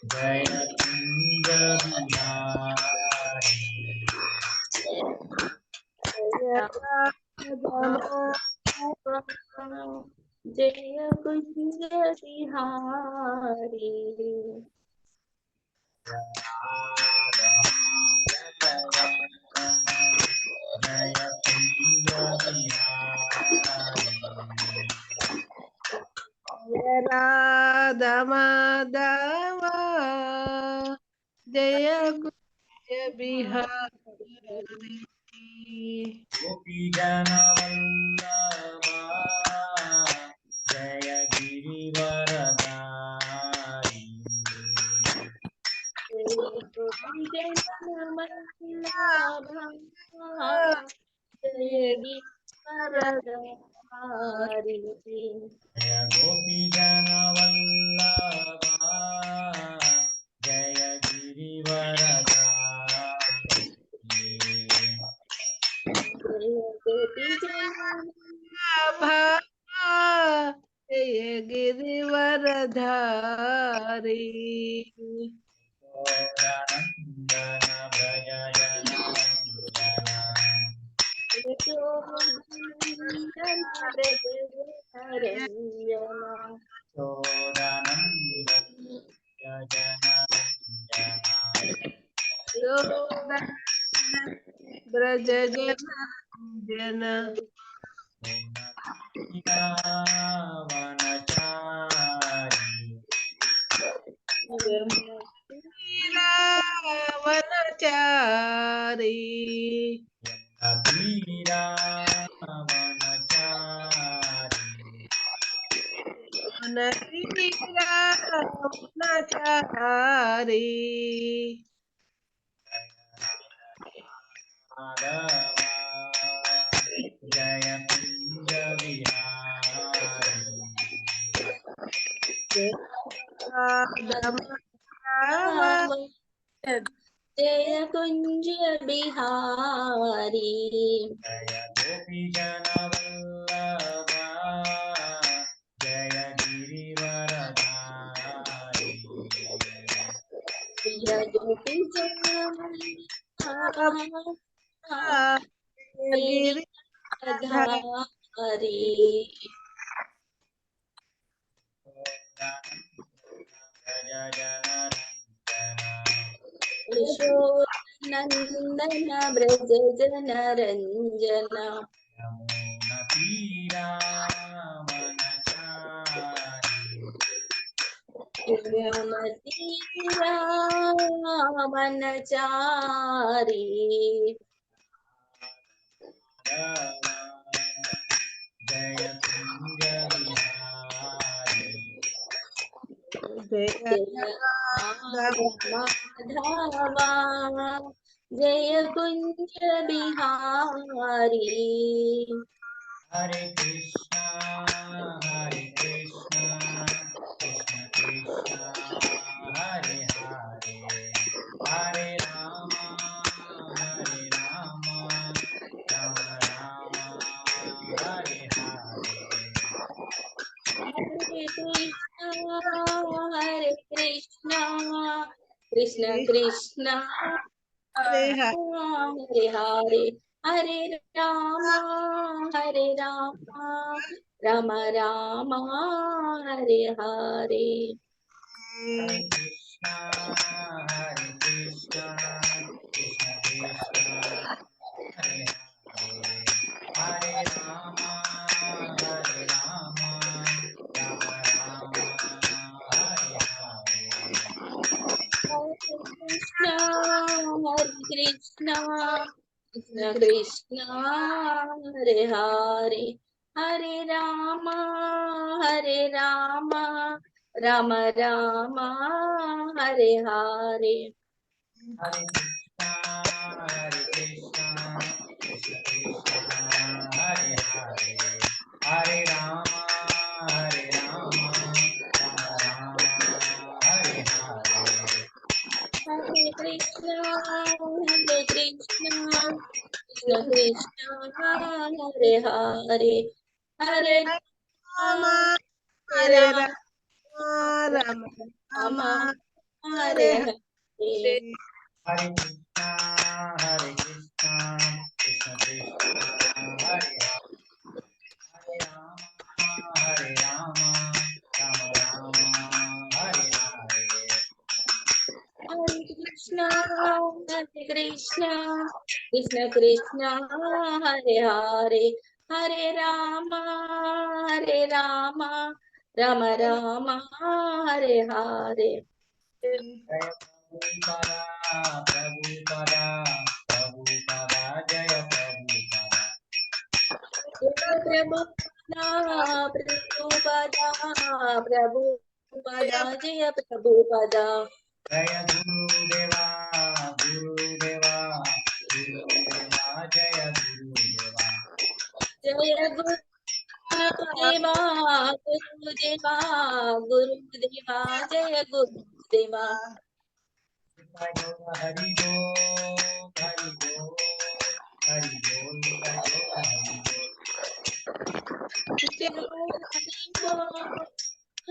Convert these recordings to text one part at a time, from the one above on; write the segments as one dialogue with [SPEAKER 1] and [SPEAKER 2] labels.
[SPEAKER 1] जय कुंज बिहारी
[SPEAKER 2] जय कुंज बिहारी
[SPEAKER 1] जय कुंज बिहारी
[SPEAKER 3] राधा माधव जय कुंज बिहारी
[SPEAKER 1] गोपी जन वल्लभा जय गिरिवरधारी जय गोपी जन वल्लभा जय गिरिवरधारी
[SPEAKER 3] जय गिरिवरधारी
[SPEAKER 1] नंदन भज
[SPEAKER 3] ब्रज जन वनचारी वनचारी
[SPEAKER 1] जय कुंज बिहारी
[SPEAKER 2] जय कुंज बिहारी
[SPEAKER 1] जय गोपी जन वल्लभा जय गिरिवरधारी
[SPEAKER 2] जय गोपी जन गिरिवरधारी यशोनंदन ब्रज जन रंजन
[SPEAKER 1] यमुना तीरा
[SPEAKER 2] मनचारी
[SPEAKER 1] जय कुंज बिहारी
[SPEAKER 2] माधवा जय कुंज बिहारी
[SPEAKER 1] हरे Krishna Krishna Krishna Hare Hare Hare Ram Ram Ram Hare Hare
[SPEAKER 2] Hare Krishna Krishna Krishna Hare Hare Hare Ram Ram Ram Hare Hare
[SPEAKER 1] Hare Krishna Krishna Krishna Hare Hare Hare Ram Ram Ram Hare Hare
[SPEAKER 2] Hare Krishna Krishna Krishna Hare Hare Hare Ram Ram Ram Hare Hare
[SPEAKER 1] Hare Krishna Krishna Krishna Hare Hare Hare Ram Ram Ram Hare Hare
[SPEAKER 2] Hare Krishna Krishna Krishna Hare Hare Hare
[SPEAKER 3] Hare Rama, Rama Rama,
[SPEAKER 2] Hare
[SPEAKER 3] Hare
[SPEAKER 2] Hare.
[SPEAKER 3] Hare.
[SPEAKER 1] Hare Krishna, Krishna Krishna, Hare Hare, Hare Rama, Rama Rama, Hare Hare.
[SPEAKER 2] Hare Krishna, Krishna Krishna, Hare Hare, Hare Rama, Rama Rama, Hare Hare.
[SPEAKER 1] जय प्रभुपदा, प्रभुपदा, जय Prabhupada.
[SPEAKER 2] Prabhupada, Jaya Prabhupada.
[SPEAKER 1] जय गुरुदेवा, गुरुदेवा, गुरुदेवा, जय गुरुदेवा.
[SPEAKER 2] Jaya Gurudeva, Gurudeva, Gurudeva, Jaya Gurudeva.
[SPEAKER 1] Hare Bol, Hare Bol, Hare Bol,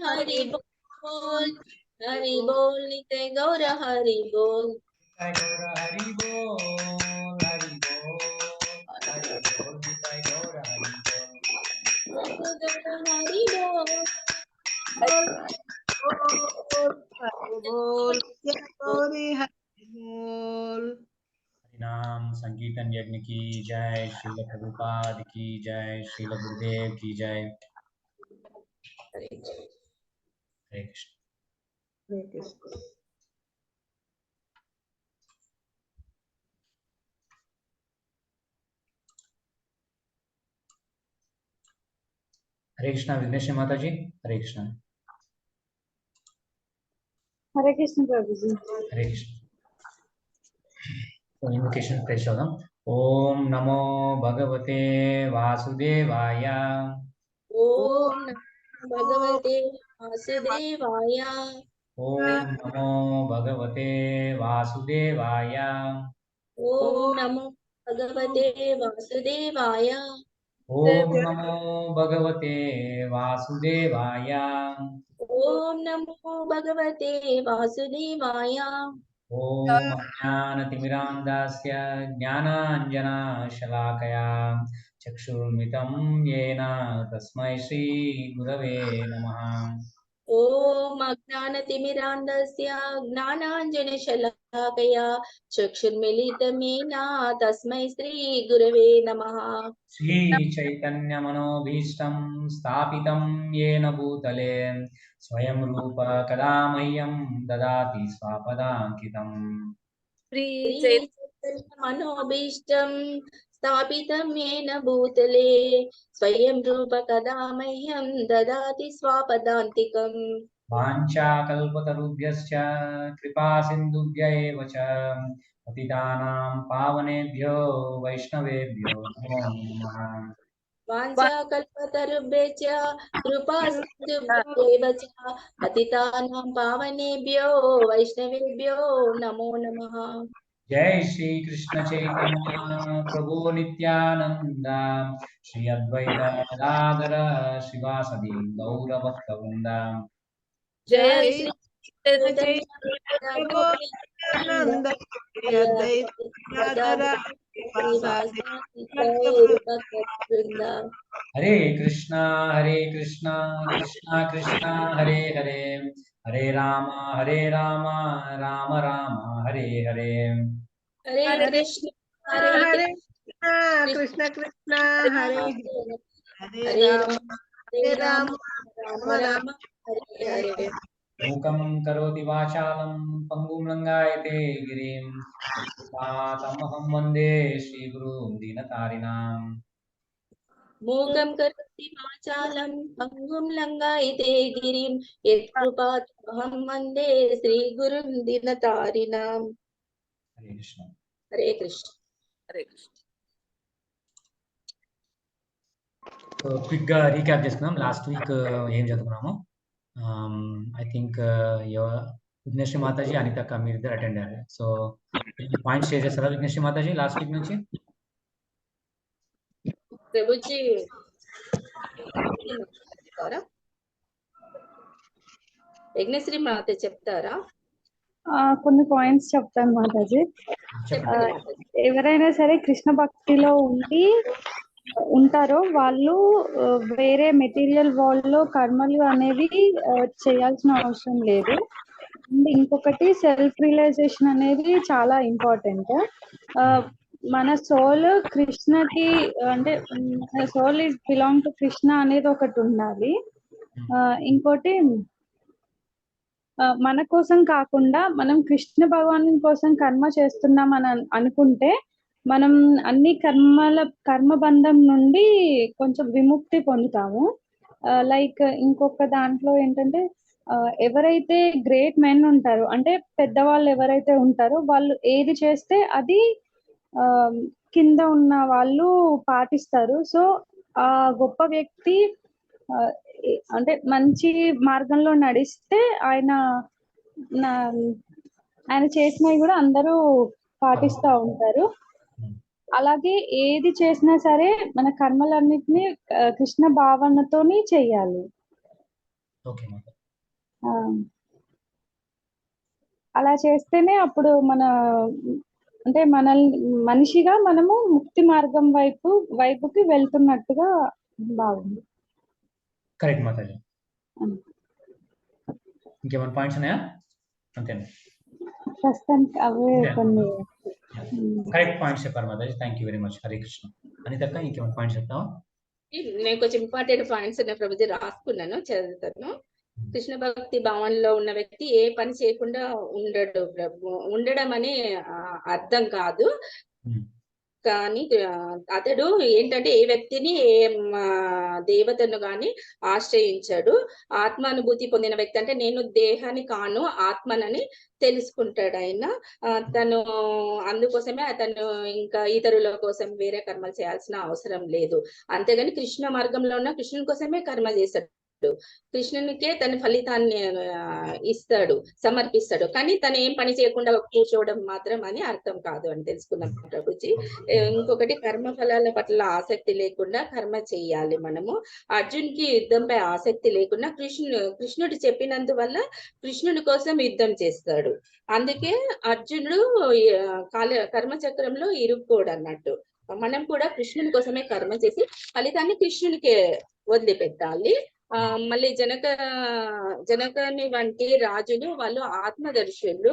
[SPEAKER 1] Hare Bol,
[SPEAKER 2] Hari Bol, Nitya Gaura Hari Bol.
[SPEAKER 1] Hare Bol, Hare Bol, Hare Bol, Hare Bol, Hare Bol.
[SPEAKER 2] Hari Bol.
[SPEAKER 3] बोल जय गौरी हरि बोल.
[SPEAKER 1] नाम संकीर्तन यज्ञ की जय, श्रील प्रभुपाद की जय, श्रील गुरुदेव की जय. हरे कृष्ण.
[SPEAKER 3] हरे कृष्ण.
[SPEAKER 1] हरे कृष्णा विघ्नेश्वर माता जी. हरे कृष्णा.
[SPEAKER 4] हरे कृष्ण प्रभु जी.
[SPEAKER 1] हरे कृष्ण. तो इन्वोकेशन प्रेस चौदह. ओम नमो भगवते वासुदेवाय.
[SPEAKER 2] Om Namo Bhagavate Vasudevaya.
[SPEAKER 1] ओम नमो भगवते वासुदेवाय.
[SPEAKER 2] Om Namo Bhagavate Vasudevaya.
[SPEAKER 1] ओम नमो भगवते वासुदेवाय.
[SPEAKER 2] Om Namo Bhagavate Vasudevaya.
[SPEAKER 1] ओम अज्ञानतिमिरान्धस्य ज्ञानाञ्जनशलाकया चक्षुर्मितं येन तस्मै श्रीगुरवे नमः.
[SPEAKER 2] Om Ajnanatimirandasya Gnananjanashalakaya Chakshurmilitamena Tasmai Shri Gurave Namaha.
[SPEAKER 1] श्रीचैतन्यमनोभीष्टं स्थापितं येन भूतले स्वयं रूप कदा मह्यं ददाति स्वापदाङ्कितम्.
[SPEAKER 2] मनोभीष्टं स्थापितं येन भूतले स्वयं रूप कदा मह्यं ददाति स्वापदान्तिकम्.
[SPEAKER 1] वाञ्छाकल्पतरुभ्यश्च कृपासिन्धुभ्य एव च पतितानां पावनेभ्यो वैष्णवेभ्यो नमो नमः.
[SPEAKER 2] वाञ्छाकल्पतरुभ्यश्च कृपासिन्धुभ्येव च पतितानां पावनेभ्यो वैष्णवेभ्यो नमो नमः.
[SPEAKER 1] जय श्री कृष्ण चैतन्य प्रभु नित्यानंद, श्री अद्वैत गदाधर श्रीवासदि गौरभक्तवृंद.
[SPEAKER 2] जय
[SPEAKER 3] जय
[SPEAKER 2] श्री
[SPEAKER 3] चैतन्य
[SPEAKER 2] चैतन्य
[SPEAKER 3] प्रभु नित्यानंद श्री अद्वैत गदाधर श्रीवासादि
[SPEAKER 2] वृंद.
[SPEAKER 1] हरे कृष्णा कृष्णा कृष्णा हरे हरे, हरे राम राम राम हरे हरे.
[SPEAKER 2] हरे कृष्ण हरे
[SPEAKER 3] हरे
[SPEAKER 2] कृष्ण
[SPEAKER 3] कृष्ण कृष्ण हरे हरे
[SPEAKER 2] हरे
[SPEAKER 3] राम
[SPEAKER 2] हरे राम
[SPEAKER 3] राम
[SPEAKER 2] राम
[SPEAKER 3] राम
[SPEAKER 2] हरे हरे.
[SPEAKER 1] मूकं करोति वाचालं पङ्गुं लङ्घयते गिरिं तमहं वन्दे श्रीगुरुं दीनतारिणाम्.
[SPEAKER 2] मूकं करोति वाचालं पङ्गुं लङ्घयते गिरिं यत्कृपातमहं वन्दे श्रीगुरुं दीनतारिणाम्.
[SPEAKER 1] हरे कृष्ण.
[SPEAKER 2] हरे कृष्ण.
[SPEAKER 3] हरे कृष्ण.
[SPEAKER 1] సో క్విక్ గా రీక్యాప్ చేసుకుందాం. లాస్ట్ వీక్ ఏం చదువుకున్నాము. ఐ థింక్ విఘ్నేశ్వరి మాతాజీ, అనితక్క మీరిద్దరు అటెండ్ అయ్యారు. సో పాయింట్స్ షేర్ చేస్తారా విఘ్నేశ్వరి మాతాజీ లాస్ట్ వీక్ నుంచి?
[SPEAKER 2] ప్రభుజీ చెప్తారా? యజ్ఞశ్రీ మాత చెప్తారా?
[SPEAKER 4] కొన్ని పాయింట్స్ చెప్తాను మాతాజీ.
[SPEAKER 2] చెప్పండి మాతాజీ.
[SPEAKER 4] ఎవరైనా సరే కృష్ణ భక్తిలో ఉంటారో వాళ్ళు వేరే మెటీరియల్ వరల్డ్ లో కర్మలు అనేవి చేయాల్సిన అవసరం లేదు. అండ్ ఇంకొకటి సెల్ఫ్ రియలైజేషన్ అనేది చాలా ఇంపార్టెంట్. మన సోల్ కృష్ణకి అంటే మన soul is belong to Krishna అనేది ఒకటి ఉండాలి. ఇంకోటి మన కోసం కాకుండా మనం కృష్ణ భగవాను కోసం కర్మ చేస్తున్నాం అని అనుకుంటే మనం అన్ని కర్మబంధం నుండి కొంచెం విముక్తి పొందుతాము. లైక్ ఇంకొక దాంట్లో ఏంటంటే ఎవరైతే గ్రేట్ మెన్ ఉంటారో అంటే పెద్దవాళ్ళు ఎవరైతే ఉంటారో వాళ్ళు ఏది చేస్తే అది కింద ఉన్న వాళ్ళు పాటిస్తారు. సో ఆ గొప్ప వ్యక్తి అంటే మంచి మార్గంలో నడిస్తే ఆయన చేసినవి కూడా అందరూ పాటిస్తూ ఉంటారు. అలాగే ఏది చేసినా సరే మన కర్మలన్నిటినీ కృష్ణ భావనతోని చెయ్యాలి. అలా చేస్తేనే అప్పుడు అంటే మనిషిగా మనము ముక్తి మార్గం వైపుకి వెళ్తున్నట్టుగా బాగుంది.
[SPEAKER 1] కరెక్ట్ మాతాజీ. ఇంకేమైనా పాయింట్స్ ఉన్నాయా? అంతేనా?
[SPEAKER 4] ప్రస్తుతానికి అవే కొన్ని
[SPEAKER 1] కరెక్ట్ పాయింట్స్ చెప్పారు మాతాజీ. Thank you very much. Hare Krishna. అనితక్క ఇంకేమైనా పాయింట్స్ చెప్తావా?
[SPEAKER 2] నేను కొంచెం ఇంపార్టెంట్ పాయింట్స్ ఉన్నాయి ప్రభుజీ, రాసుకున్నాను, చదువుతాను. కృష్ణ భక్తి భావనలో ఉన్న వ్యక్తి ఏ పని చేయకుండా ఉండడం అని అర్థం కాదు. కానీ అతడు ఏంటంటే ఏ వ్యక్తిని ఏ దేవతను గాని ఆశ్రయించాడు. ఆత్మానుభూతి పొందిన వ్యక్తి అంటే నేను దేహాన్ని కాను ఆత్మనని తెలుసుకుంటాడు ఆయన. తను అందుకోసమే అతను ఇంకా ఇతరుల కోసం వేరే కర్మలు చేయాల్సిన అవసరం లేదు. అంతేగాని కృష్ణ మార్గంలో ఉన్న కృష్ణుని కోసమే కర్మ చేస్తాడు. కృష్ణునికే తన ఫలితాన్ని ఇస్తాడు, సమర్పిస్తాడు. కానీ తను ఏం పని చేయకుండా కూర్చోవడం మాత్రం అని అర్థం కాదు అని తెలుసుకున్నాం ప్రభుజీ. ఇంకొకటి కర్మ ఫలాల పట్ల ఆసక్తి లేకుండా కర్మ చేయాలి మనము. అర్జున్కి యుద్ధంపై ఆసక్తి లేకుండా కృష్ణుడు చెప్పినందువల్ల కృష్ణుడి కోసం యుద్ధం చేస్తాడు. అందుకే అర్జునుడు కర్మచక్రంలో ఇరుక్కోడు అన్నట్టు. మనం కూడా కృష్ణుని కోసమే కర్మ చేసి ఫలితాన్ని కృష్ణునికే వదిలిపెట్టాలి. మళ్ళీ జనకని వంటి రాజులు వాళ్ళు ఆత్మదర్శులు.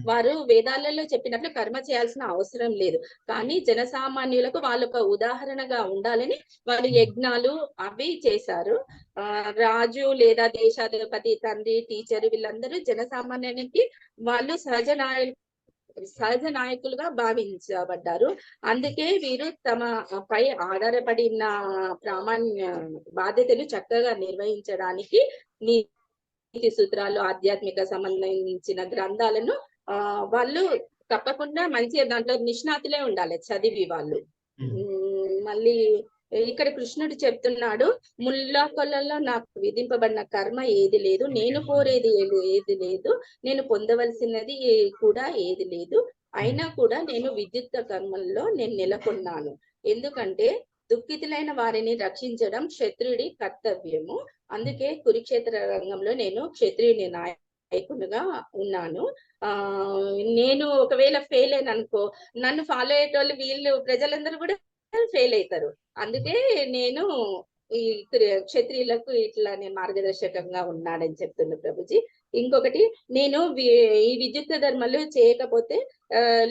[SPEAKER 2] వారు వేదాలలో చెప్పినట్లు కర్మ చేయాల్సిన అవసరం లేదు. కానీ జనసామాన్యులకు వాళ్ళు ఒక ఉదాహరణగా ఉండాలని వాళ్ళు యజ్ఞాలు అవి చేశారు. రాజు లేదా దేశాధిపతి, తండ్రి, టీచర్ వీళ్ళందరూ జనసామాన్యానికి వాళ్ళు సహజ నాయకులుగా భావించబడ్డారు. అందుకే వీరు తమ పై ఆధారపడిన ప్రామాణ్య బాధ్యతలు చక్కగా నిర్వహించడానికి నీతి సూత్రాలు, ఆధ్యాత్మిక సంబంధించిన గ్రంథాలను వాళ్ళు తప్పకుండా మంచిగా దాంట్లో నిష్ణాతులే ఉండాలి చదివి వాళ్ళు. మళ్ళీ ఇక్కడ కృష్ణుడు చెప్తున్నాడు, ముల్లా కొల్లలో నాకు విధింపబడిన కర్మ ఏది లేదు, నేను కోరేది ఏది లేదు, నేను పొందవలసినది కూడా ఏది లేదు. అయినా కూడా నేను విద్యుత్ కర్మల్లో నేను నెలకొన్నాను. ఎందుకంటే దుఃఖితులైన వారిని రక్షించడం క్షత్రుడి కర్తవ్యము. అందుకే కురుక్షేత్ర రంగంలో నేను క్షత్రియుని నాయకునిగా ఉన్నాను. నేను ఒకవేళ ఫెయిల్ అయిన అనుకో, నన్ను ఫాలో అయ్యేటోళ్ళు వీళ్ళు ప్రజలందరూ కూడా ఫెయిల్ అవుతారు. అందుకే నేను ఈ క్షత్రియులకు ఇట్లా నేను మార్గదర్శకంగా ఉన్నానని చెప్తున్నా ప్రభుజీ. ఇంకొకటి, నేను ఈ విద్యుత్ ధర్మాలు చేయకపోతే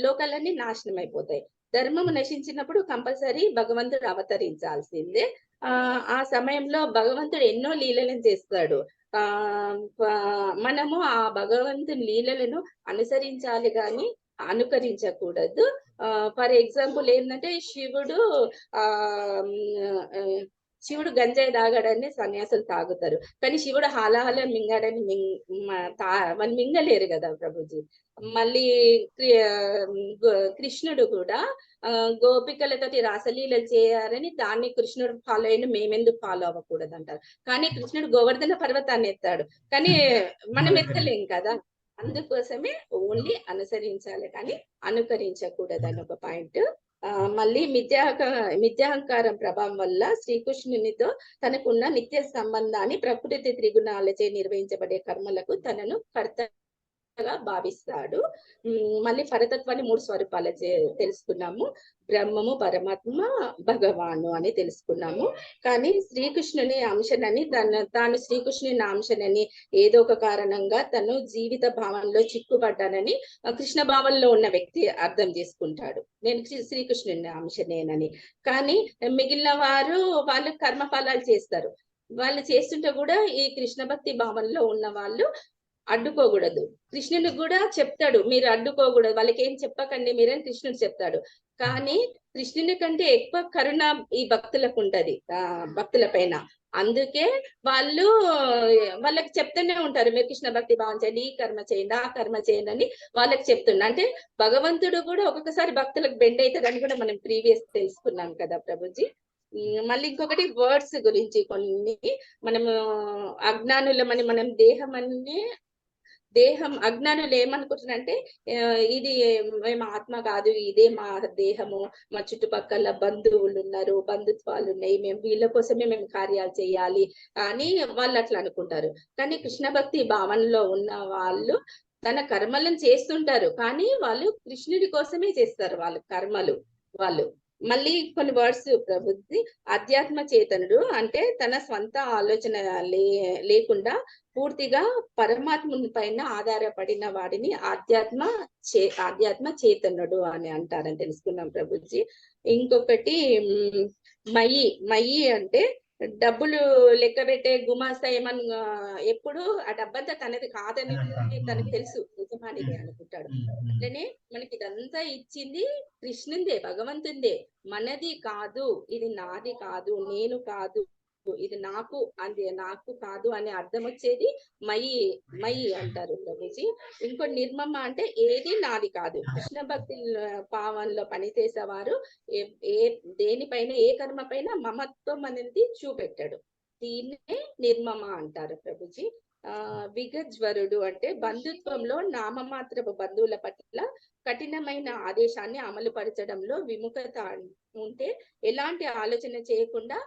[SPEAKER 2] లోకాలన్నీ నాశనం అయిపోతాయి. ధర్మం నశించినప్పుడు కంపల్సరీ భగవంతుడు అవతరించాల్సిందే. ఆ సమయంలో భగవంతుడు ఎన్నో లీలలను చేస్తాడు. మనము ఆ భగవంతుని లీలలను అనుసరించాలి కానీ అనుకరించకూడదు. ఫర్ ఎగ్జాంపుల్ ఏంటంటే శివుడు గంజాయి తాగాడని సన్యాసులు తాగుతారు, కానీ శివుడు హాలాహలం మింగాడని వాళ్ళు మింగలేరు కదా ప్రభుజీ. మళ్ళీ కృష్ణుడు కూడా గోపికలతోటి రాసలీలలు చేయాలని దాన్ని కృష్ణుడు ఫాలో అయిన మేమెందుకు ఫాలో అవ్వకూడదు అంటారు. కానీ కృష్ణుడు గోవర్ధన పర్వతాన్ని ఎత్తాడు, కానీ మనం ఎత్తలేం కదా. అందుకోసమే ఓన్లీ అనుసరించాలి కానీ అనుకరించకూడదు అని ఒక పాయింట్. మళ్ళీ మిథ్యాహంకారం ప్రభావం వల్ల శ్రీకృష్ణునితో తనకున్న నిత్య సంబంధాన్ని ప్రకృతి త్రిగుణాలచే నిర్వహించబడే కర్మలకు తనను కర్తగా భావిస్తాడు. మళ్ళీ పరతత్వాన్ని 3 స్వరూపాల తెలుసుకున్నాము. బ్రహ్మము, పరమాత్మ, భగవాను అని తెలుసుకున్నాము. కానీ శ్రీకృష్ణుని అంశనని తాను శ్రీకృష్ణుని అంశనని ఏదో ఒక కారణంగా తను జీవిత భావంలో చిక్కుపడ్డానని కృష్ణ భావంలో ఉన్న వ్యక్తి అర్థం చేసుకుంటాడు, నేను శ్రీకృష్ణుని అంశనేనని. కానీ మిగిలిన వాళ్ళు కర్మఫలాలు చేస్తారు. వాళ్ళు చేస్తుంటే కూడా ఈ కృష్ణ భక్తి భావంలో ఉన్న వాళ్ళు అడ్డుకోకూడదు. కృష్ణునికి కూడా చెప్తాడు, మీరు అడ్డుకోకూడదు, వాళ్ళకి ఏం చెప్పకండి మీరని కృష్ణుడు చెప్తాడు. కానీ కృష్ణుని కంటే ఎక్కువ కరుణ ఈ భక్తులకు ఉంటది, భక్తుల పైన. అందుకే వాళ్ళకి చెప్తూనే ఉంటారు, మీరు కృష్ణ భక్తి భావం చేయండి, ఈ కర్మ చేయండి, ఆ కర్మ చేయండి అని వాళ్ళకి చెప్తున్నా. అంటే భగవంతుడు కూడా ఒక్కొక్కసారి భక్తులకు బెండ్ అవుతాడని కూడా మనం ప్రీవియస్ తెలుసుకున్నాం కదా ప్రభుజీ. మళ్ళీ ఇంకొకటి వర్డ్స్ గురించి కొన్ని మనము అజ్ఞానులమని మనం దేహం అజ్ఞానులు ఏమనుకుంటున్నారంటే ఇది మేము ఆత్మ కాదు, ఇదే మా దేహము, మా చుట్టుపక్కల బంధువులు ఉన్నారు, బంధుత్వాలు ఉన్నాయి, మేము వీళ్ళ కోసమే మేము కార్యాలు చేయాలి అని వాళ్ళు అట్లా అనుకుంటారు. కానీ కృష్ణ భక్తి భావనలో ఉన్న వాళ్ళు తన కర్మలను చేస్తుంటారు, కానీ వాళ్ళు కృష్ణుడి కోసమే చేస్తారు వాళ్ళ కర్మలు. వాళ్ళు మళ్ళీ కొన్ని వర్డ్స్ ప్రభుత్వ అధ్యాత్మ చేతనుడు అంటే తన స్వంత ఆలోచన లేకుండా పూర్తిగా పరమాత్ముని పైన ఆధారపడిన వాడిని ఆధ్యాత్మ చేతనుడు అని అంటారని తెలుసుకున్నాం ప్రభుజీ. ఇంకొకటి మయి అంటే డబ్బులు లెక్క పెట్టే గుమాస్తా ఏమన్నా ఎప్పుడు ఆ డబ్బంతా తనది కాదని తనకు తెలుసు, యజమానిదే అనుకుంటాడు. అట్లనే మనకి ఇదంతా ఇచ్చింది కృష్ణుందే, భగవంతుందే, మనది కాదు, ఇది నాది కాదు, నేను కాదు, ఇది నాకు కాదు అనే అర్థం వచ్చేది మయి అంటారు ప్రభుజీ. ఇంకో నిర్మమ అంటే ఏది నాది కాదు. కృష్ణ భక్తి భావంలో పనిచేసేవారు దేనిపైన ఏ కర్మ పైన మమత్వం అనేది చూపెట్టాడు, దీన్నే నిర్మమ అంటారు ప్రభుజీ. విగజ్వరుడు అంటే బంధుత్వంలో నామమాత్రపు బంధువుల పట్ల కఠినమైన ఆదేశాన్ని అమలు పరచడంలో విముఖత ఉంటే ఎలాంటి ఆలోచన చేయకుండా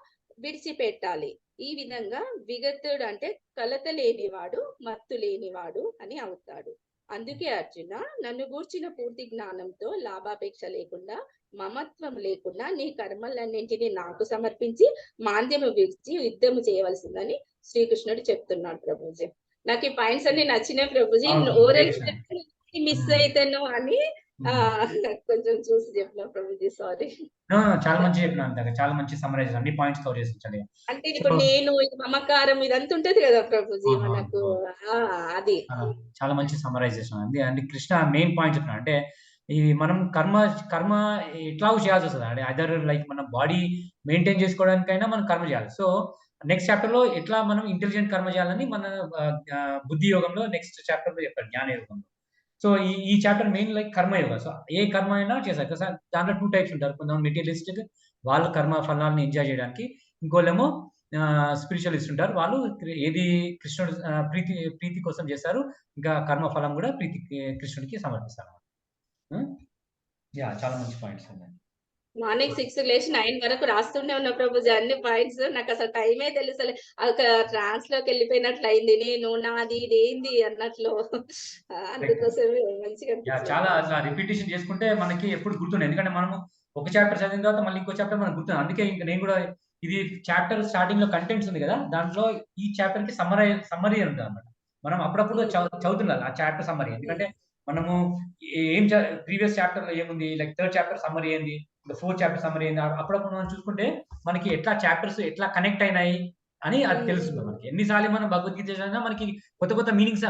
[SPEAKER 2] విడిచిపెట్టాలి. ఈ విధంగా విగతుడు అంటే కలత లేనివాడు, మత్తు లేనివాడు అని అవుతాడు. అందుకే అర్జున, నన్ను గూర్చిన పూర్తి జ్ఞానంతో లాభాపేక్ష లేకుండా, మమత్వం లేకుండా నీ కర్మలన్నింటినీ నాకు సమర్పించి మాంద్యము విడిచి యుద్ధము చేయవలసిందని శ్రీకృష్ణుడు చెప్తున్నాడు ప్రభుజీ. నాకు ఈ పాయింట్స్ అన్ని నచ్చిన ప్రభుజీ. ఓరల్ మిస్ అయితాను అని కొంచెం చూసి చెప్పిన ప్రభుజీ, సారీ.
[SPEAKER 1] చాలా మంచి చెప్పిన, చాలా మంచి సమ్మరైజ్, అన్ని పాయింట్స్ కవర్ చేసించండి.
[SPEAKER 2] అంటే ఇప్పుడు నేను మమకారం ఇదంతా ఉంటది కదా ప్రభుజీ మనకు, అది
[SPEAKER 1] చాలా మంచి సమ్మరైజేషన్ అండి. అంటే కృష్ణ మెయిన్ పాయింట్ చెప్పిన అంటే ఈ మనం కర్మ ఎట్లా చేయాల్సి వస్తుంది అంటే అదర్ లైక్ మన బాడీ మెయింటైన్ చేసుకోవడానికైనా మనం కర్మ చేయాలి. సో నెక్స్ట్ చాప్టర్ లో ఎట్లా మనం ఇంటెలిజెంట్ కర్మ చేయాలని మన బుద్ధి యోగంలో నెక్స్ట్ చాప్టర్ లో చెప్పారు, జ్ఞాన యోగంలో. సో ఈ చాప్టర్ మెయిన్ లైక్ కర్మయోగ. సో ఏ కర్మ అయినా చేశారు. దాంట్లో 2 టైప్స్ ఉంటారు, కొంతమంది మెటీరియలిస్టిక్, వాళ్ళు కర్మ ఫలాన్ని ఎంజాయ్ చేయడానికి, ఇంకోళ్ళేమో స్పిరిచువలిస్ట్ ఉంటారు, వాళ్ళు ఏది కృష్ణుడు ప్రీతి కోసం చేస్తారు, ఇంకా కర్మ ఫలం కూడా కృష్ణుడికి సమర్పిస్తారు. చాలా మంచి పాయింట్స్ అండి.
[SPEAKER 2] మార్నింగ్ 6 లేచి 9 వరకు రాస్తుండే ఉన్నా ప్రభుజీ అన్ని పాయింట్స్. నాకు అసలు టైమే తెలుసలే, ఒక ట్రాన్స్ లోకి వెళ్ళిపోయినట్లు అయింది, నేను నాది ఇదేంది అన్నట్లు. అందుకోసమే మంచిగా
[SPEAKER 1] చాలా అట్లా రిపీటేషన్ చేసుకుంటే మనకి ఎప్పుడు గుర్తుండే, ఎందుకంటే మనము ఒక చాప్టర్ చదివిన తర్వాత మళ్ళీ ఇంకో చాప్టర్ మనకు గుర్తుంది. అందుకే ఇంకా నేను కూడా ఇది చాప్టర్ స్టార్టింగ్ లో కంటెంట్స్ ఉంది కదా, దాంట్లో ఈ చాప్టర్ కి సమ్మరీ ఉంటుంది అన్నమాట. మనం అప్పుడప్పుడు చదువుతుండాలి ఆ చాప్టర్ సమ్మరీ, ఎందుకంటే మనము ఏం ప్రీవియస్ చాప్టర్ లో ఏముంది, లైక్ 3rd చాప్టర్ సమ్మరీ ఏంది, 4th చాప్టర్ సమ్మరీ ఏంది, అప్పుడప్పుడు మనం చూసుకుంటే మనకి ఎట్లా చాప్టర్స్ ఎట్లా కనెక్ట్ అయినాయి అని అది తెలుస్తుంది మనకి. ఎన్నిసార్లు మనం భగవద్గీత చదివినా మనకి కొత్త మీనింగ్స్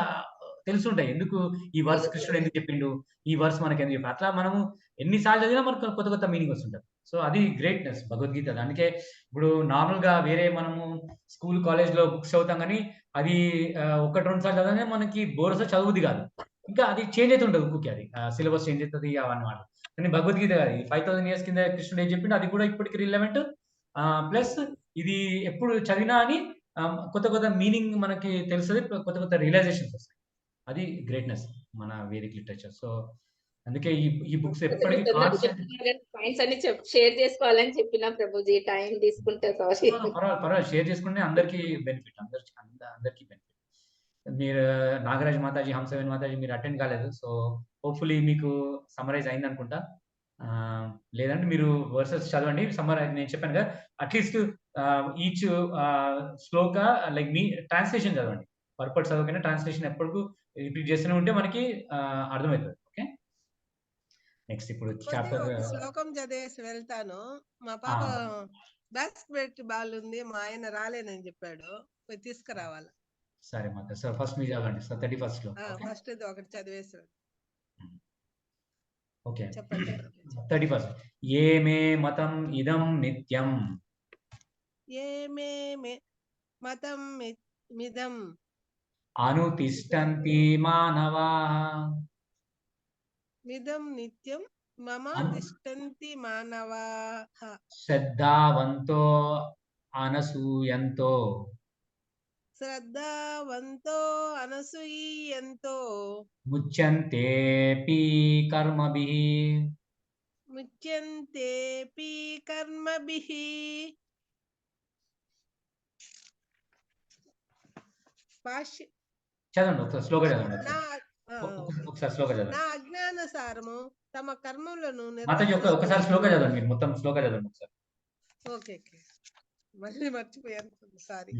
[SPEAKER 1] తెలుసుంటాయి, ఎందుకు ఈ వర్స్ కృష్ణుడు ఎందుకు చెప్పిండు, ఈ వర్స్ మనకి ఎందుకు చెప్పి, అట్లా మనము ఎన్నిసార్లు చదివినా మనకు కొత్త మీనింగ్ వస్తుంటారు. సో అది గ్రేట్నెస్ భగవద్గీత. అందుకే ఇప్పుడు నార్మల్ గా వేరే మనము స్కూల్ కాలేజ్ లో బుక్స్ చదువుతాం, కానీ అది 1-2 సార్లు చదవగానే మనకి బోర్స్ చదువుది కాదు, ఇంకా అది చేంజ్ అయితే ఉంటుంది బుక్, అది సిలబస్ చేంజ్ అవుతుంది అవన్నమాట. కానీ భగవద్గీత కాదు, 5000 years కింద కృష్ణుడు ఏం చెప్పిండు అది కూడా ఇప్పటికి రిలవెంట్, ప్లస్ ఇది ఎప్పుడు చదివినా అని కొత్త మీనింగ్ మనకి తెలుస్తుంది, కొత్త రియలైజేషన్స్ వస్తాయి. అది గ్రేట్నెస్ మన వేదిక్ లిటరేచర్. సో అందుకే ఈ బుక్స్ ఎప్పటికీ
[SPEAKER 2] పాయింట్స్ అన్ని షేర్ చేసుకోవాలని చెప్పిన ప్రభుజీ, టైం తీసుకుంటే సారీ.
[SPEAKER 1] పర్వాలేదు, షేర్ చేసుకుంటే అందరికీ బెనిఫిట్, అందరికీ బెనిఫిట్. మీరు నాగరాజ్ మాతాజీ, హంసవేణి మాతాజీ మీరు అటెండ్ కాలేదు, సో హోప్ఫుల్లీ మీకు సమ్మరైజ్ అయింది అనుకుంటా. లేదంటే మీరు వర్సెస్ చదవండి, నేను చెప్పాను కదా, అట్లీస్ట్ ఈచ్ శ్లోక లైక్ మీ ట్రాన్స్లేషన్ చదవండి. పర్పట్ చదవకైనా ట్రాన్స్లేషన్ ఎప్పటికూ రిపీట్ చేస్తూనే ఉంటే మనకి అర్థమవుతుంది. ఓకే, నెక్స్ట్ ఇప్పుడు చాప్టర్
[SPEAKER 3] శ్లోకం చదివేసి వెళ్తాను. మా పాప బాస్కెట్ బాల్ ఉంది, మా ఆయన రాలేనని చెప్పాడు, పోయి తీసుకురావాలి.
[SPEAKER 1] సరే మాత, సార్ ఫస్ట్ మీరు చదవండి సార్, 31st లో.
[SPEAKER 3] ఫస్ట్ ఒకటి చదివేసి
[SPEAKER 1] ఓకే,
[SPEAKER 3] చెప్పండి.
[SPEAKER 1] 31st. ఏమే మతం ఇదం నిత్యం,
[SPEAKER 3] ఏమే మతం మిదం
[SPEAKER 1] అనుతిష్టంతి మానవాః,
[SPEAKER 3] మిదం నిత్యం మమ తిష్టంతి మానవాః,
[SPEAKER 1] శ్రద్ధావంతో అనసూయంతో,
[SPEAKER 3] శ్రద్ధావంతో అనసూయంతో,
[SPEAKER 1] ముచ్యంతేపి కర్మభిః,
[SPEAKER 3] ముచ్యంతేపి కర్మభిః.
[SPEAKER 1] చదవండి ఒకసారి శ్లోక చదవండి, ఒకసారి శ్లోక చదవండి.
[SPEAKER 3] నా అజ్ఞానసారము తమ కర్మలను
[SPEAKER 1] మాతాజీ ఒకసారి శ్లోక చదవండి, మీరు మొత్తం శ్లోక చదవండి ఒకసారి.
[SPEAKER 3] ఓకే, మళ్ళీ మర్చిపోయాను, సారీ.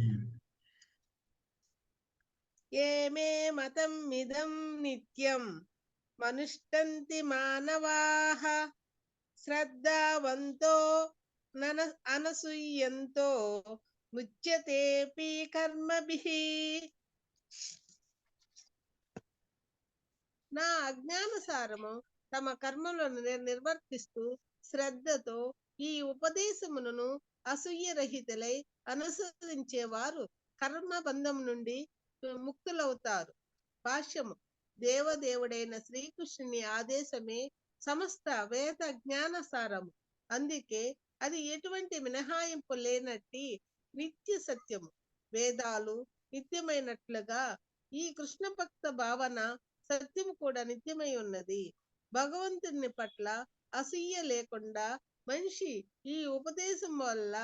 [SPEAKER 3] ఏమే మతం మిదం నిత్యం మనుష్టంతి మానవాః, శ్రద్ధావంతో అనసూయంతో, ముచ్యతేపి కర్మభిః. నా అజ్ఞానసారము తమ కర్మలను నిర్వర్తిస్తూ శ్రద్ధతో ఈ ఉపదేశమును అసూయరహితులై అనుసరించేవారు కర్మబంధం నుండి ముక్తులవుతారు. భాష్యము: దేవదేవుడైన శ్రీకృష్ణుని ఆదేశమే సమస్త వేద జ్ఞానసారము. అందుకే అది ఎటువంటి మినహాయింపు లేనట్టి నిత్య సత్యము. వేదాలు నిత్యమైనట్లుగా ఈ కృష్ణ భక్త భావన సత్యము కూడా నిత్యమై ఉన్నది. భగవంతుని పట్ల అసూయ లేకుండా మనిషి ఈ ఉపదేశం వల్ల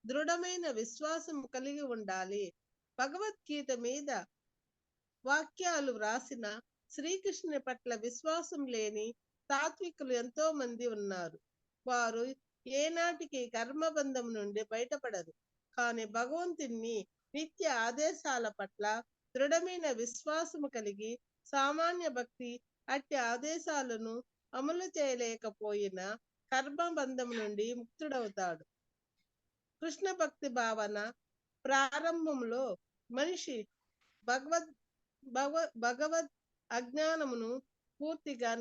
[SPEAKER 3] దృఢమైన విశ్వాసం కలిగి ఉండాలి. భగవద్గీత మీద వాక్యాలు వ్రాసిన శ్రీకృష్ణుని పట్ల విశ్వాసం లేని తాత్వికులు ఎంతో మంది ఉన్నారు. వారు ఏనాటికి కర్మబంధం నుండి బయటపడరు. కానీ భగవంతుని నిత్య ఆదేశాల పట్ల దృఢమైన విశ్వాసము కలిగి సామాన్య భక్తి అట్టి ఆదేశాలను అమలు చేయలేకపోయిన కర్మబంధం నుండి ముక్తుడవుతాడు. కృష్ణ భక్తి భావన ప్రారంభంలో మనిషి భగవద్ అజ్ఞానమును పూర్తిగా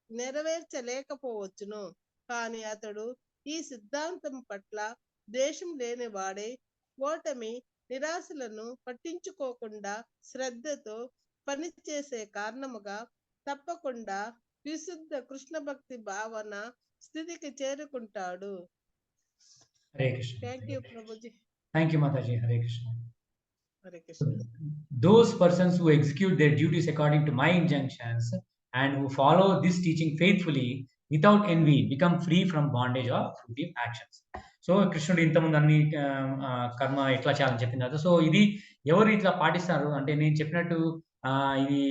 [SPEAKER 3] నెరవేర్చలేకపోవచ్చును. కానీ అతడు ఈ సిద్ధాంతం పట్ల ద్వేషం లేని వాడై ఓటమి నిరాశలను పట్టించుకోకుండా శ్రద్ధతో పనిచేసే కారణముగా తప్పకుండా విశుద్ధ కృష్ణ భక్తి భావన స్థితికి చేరుకుంటాడు.
[SPEAKER 1] Hare Krishna.
[SPEAKER 3] Thank you Prabhuji.
[SPEAKER 1] Thank you Mataji. Hare Krishna.
[SPEAKER 3] Hare Krishna.
[SPEAKER 1] Those persons who execute their duties according to my injunctions and who follow this teaching faithfully without envy become free from bondage of fruitive actions. So కృష్ణుడు ఇంతకుముందు అన్ని కర్మ ఎట్లా చేయాలని చెప్పిన తర్వాత, సో ఇది ఎవరు ఇట్లా పాటిస్తారు అంటే నేను చెప్పినట్టు ఇది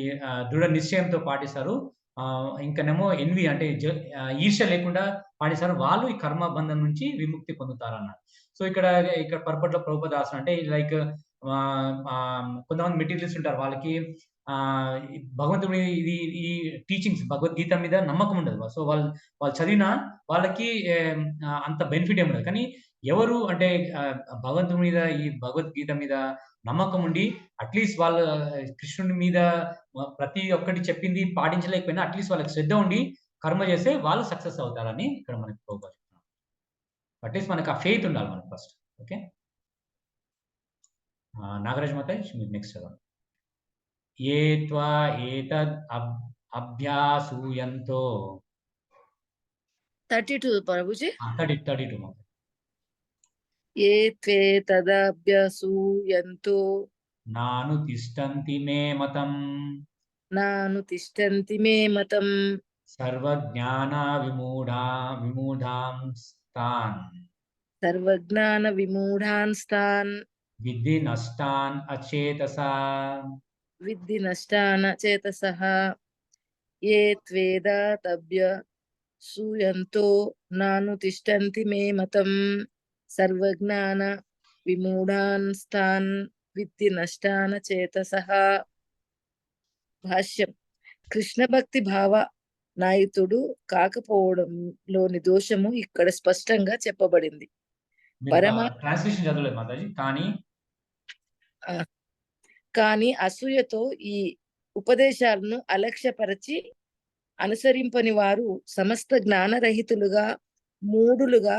[SPEAKER 1] దృఢ నిశ్చయంతో పాటిస్తారు, ఇంకనేమో ఎన్వి అంటే ఈర్ష్య లేకుండా పాటిస్తారు, వాళ్ళు ఈ కర్మ బంధం నుంచి విముక్తి పొందుతారు అన్నారు. సో ఇక్కడ పర్పట్లో ప్రభుపాద రాసిన అంటే లైక్ కొంతమంది మెటీరియల్స్ ఉంటారు, వాళ్ళకి భగవంతుడి ఈ టీచింగ్స్ భగవద్గీత మీద నమ్మకం ఉండదు. సో వాళ్ళు చదివినా వాళ్ళకి అంత బెనిఫిట్ ఏమి ఉండదు. కానీ ఎవరు అంటే భగవంతుడి మీద ఈ భగవద్గీత మీద నమ్మకం ఉండి అట్లీస్ట్ వాళ్ళ కృష్ణుడి మీద ప్రతి ఒక్కటి చెప్పింది పాటించలేకపోయినా అట్లీస్ట్ వాళ్ళకి శ్రద్ధ ఉండి కర్మ చేస్తే వాళ్ళు సక్సెస్ అవుతారని ఇక్కడ మనకి ప్రభుపాద చెప్తున్నాం. అట్లీస్ట్ మనకు ఆ ఫెయిత్ ఉండాలి మనకు ఫస్ట్. ఓకే, నాగరాజ్ మాతాజీ మీరు నెక్స్ట్ చదవండి. ఏ త్వా ఏతద్ అభ్యాసూయంతో
[SPEAKER 5] 32 ప్రభుజీ.
[SPEAKER 1] 32 మాతాజీ.
[SPEAKER 5] ఏ త్వే తదభ్యసూయంతో
[SPEAKER 1] నాను తిష్టంతి మే మతం
[SPEAKER 5] నాను తిష్టంతి మే మతం
[SPEAKER 1] సర్వజ్ఞాన విమూఢాంస్తాన్
[SPEAKER 5] సర్వజ్ఞాన విమూఢాన్స్తాన్
[SPEAKER 1] విద్ధి నష్టాన్ అచేతసా.
[SPEAKER 5] విద్ధి నష్టాన చేతసః ఏ త్వేదాతవ్య సూయంతో నానుతిష్టంతి మే మతం సర్వజ్ఞాన విమూఢాన్స్తాన్ విద్ధి నష్టాన చేతసః. భాష్యం. కృష్ణ భక్తి భావ నాయుతుడు కాకపోవడంలోని దోషము ఇక్కడ స్పష్టంగా చెప్పబడింది. పరమా
[SPEAKER 1] ట్రాన్స్లేషన్ చదవలేదు మాతాజీ,
[SPEAKER 5] కానీ అసూయతో ఈ ఉపదేశాలను అలక్ష్యపరచి అనుసరింపని వారు సమస్త జ్ఞానరహితులుగా మూఢులుగా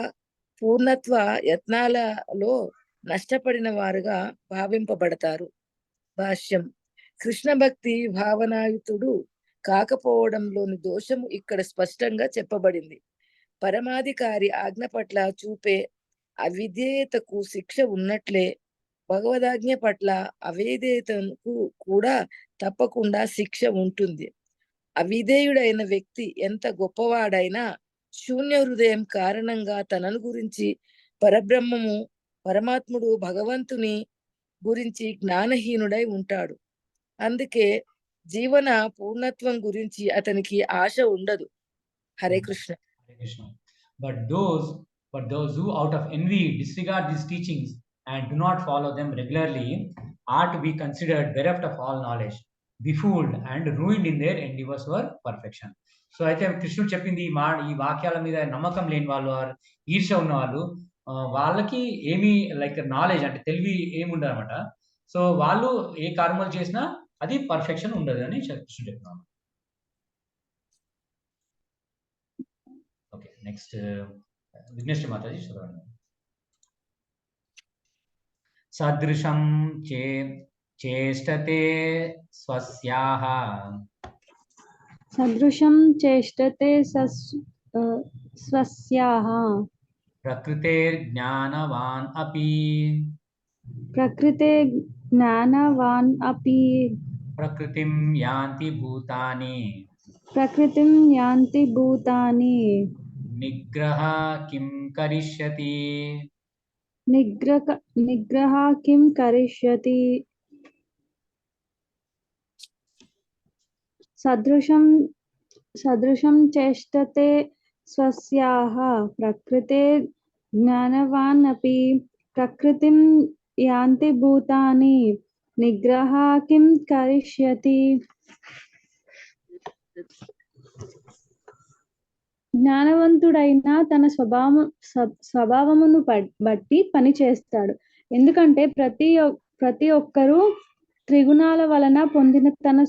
[SPEAKER 5] పూర్ణత్వ యత్నాలలో నష్టపడిన వారుగా భావింపబడతారు. భాష్యం. కృష్ణ భక్తి భావనాయుతుడు కాకపోవడంలోని దోషము ఇక్కడ స్పష్టంగా చెప్పబడింది. పరమాధికారి ఆజ్ఞ పట్ల చూపే అవిధేయతకు శిక్ష ఉన్నట్లే భగవదాజ్ఞ పట్ల అవిధేయతకు కూడా తప్పకుండా శిక్ష ఉంటుంది. అవిధేయుడైన వ్యక్తి ఎంత గొప్పవాడైనా శూన్య హృదయం కారణంగా తనను గురించి పరమాత్ముడు భగవంతుని గురించి జ్ఞానహీనుడై ఉంటాడు. అందుకే జీవన పూర్ణత్వం గురించి అతనికి ఆశ ఉండదు. Hare Krishna.
[SPEAKER 1] But those who out of envy disregard these teachings and do not follow them regularly are to be considered bereft of all knowledge, befooled and ruined in their endeavors for perfection. So అయితే కృష్ణుడు చెప్పింది ఈ వాక్యాల మీద నమ్మకం లేని వాళ్ళు, ఈర్ష ఉన్న వాళ్ళు, వాళ్ళకి ఏమీ లైక్ నాలెడ్జ్ అంటే తెలివి ఏమి ఉండదు అనమాట. సో వాళ్ళు ఏ కర్మలు చేసినా అది పర్ఫెక్షన్ ఉండదు అని కృష్ణుడు చెప్తున్నాను. ఓకే, నెక్స్ట్ విఘ్నేశ్వరి మాతాజీ చదవండి. సదృశం చేష్టతే స్వస్యాః
[SPEAKER 4] సదృశం చేష్టతే స్వస్యాః
[SPEAKER 1] ప్రకృతేర్జ్ఞానవాన్ అపి ప్రకృతిం యాంతి భూతాని నిగ్రహ కిం కరిష్యతి.
[SPEAKER 4] సదృశం చేష్టతే స్వస్యాః ప్రకృతే జ్ఞానవాన్ అపి ప్రకృతిం యాంతి భూతాని నిగ్రహ కిం కరిష్యతి. జ్ఞానవంతుడైన తన స్వభావమును బట్టి పని చేస్తాడు. ఎందుకంటే ప్రతి ఒక్కరూ త్రిగుణాల వలన పొందిన తన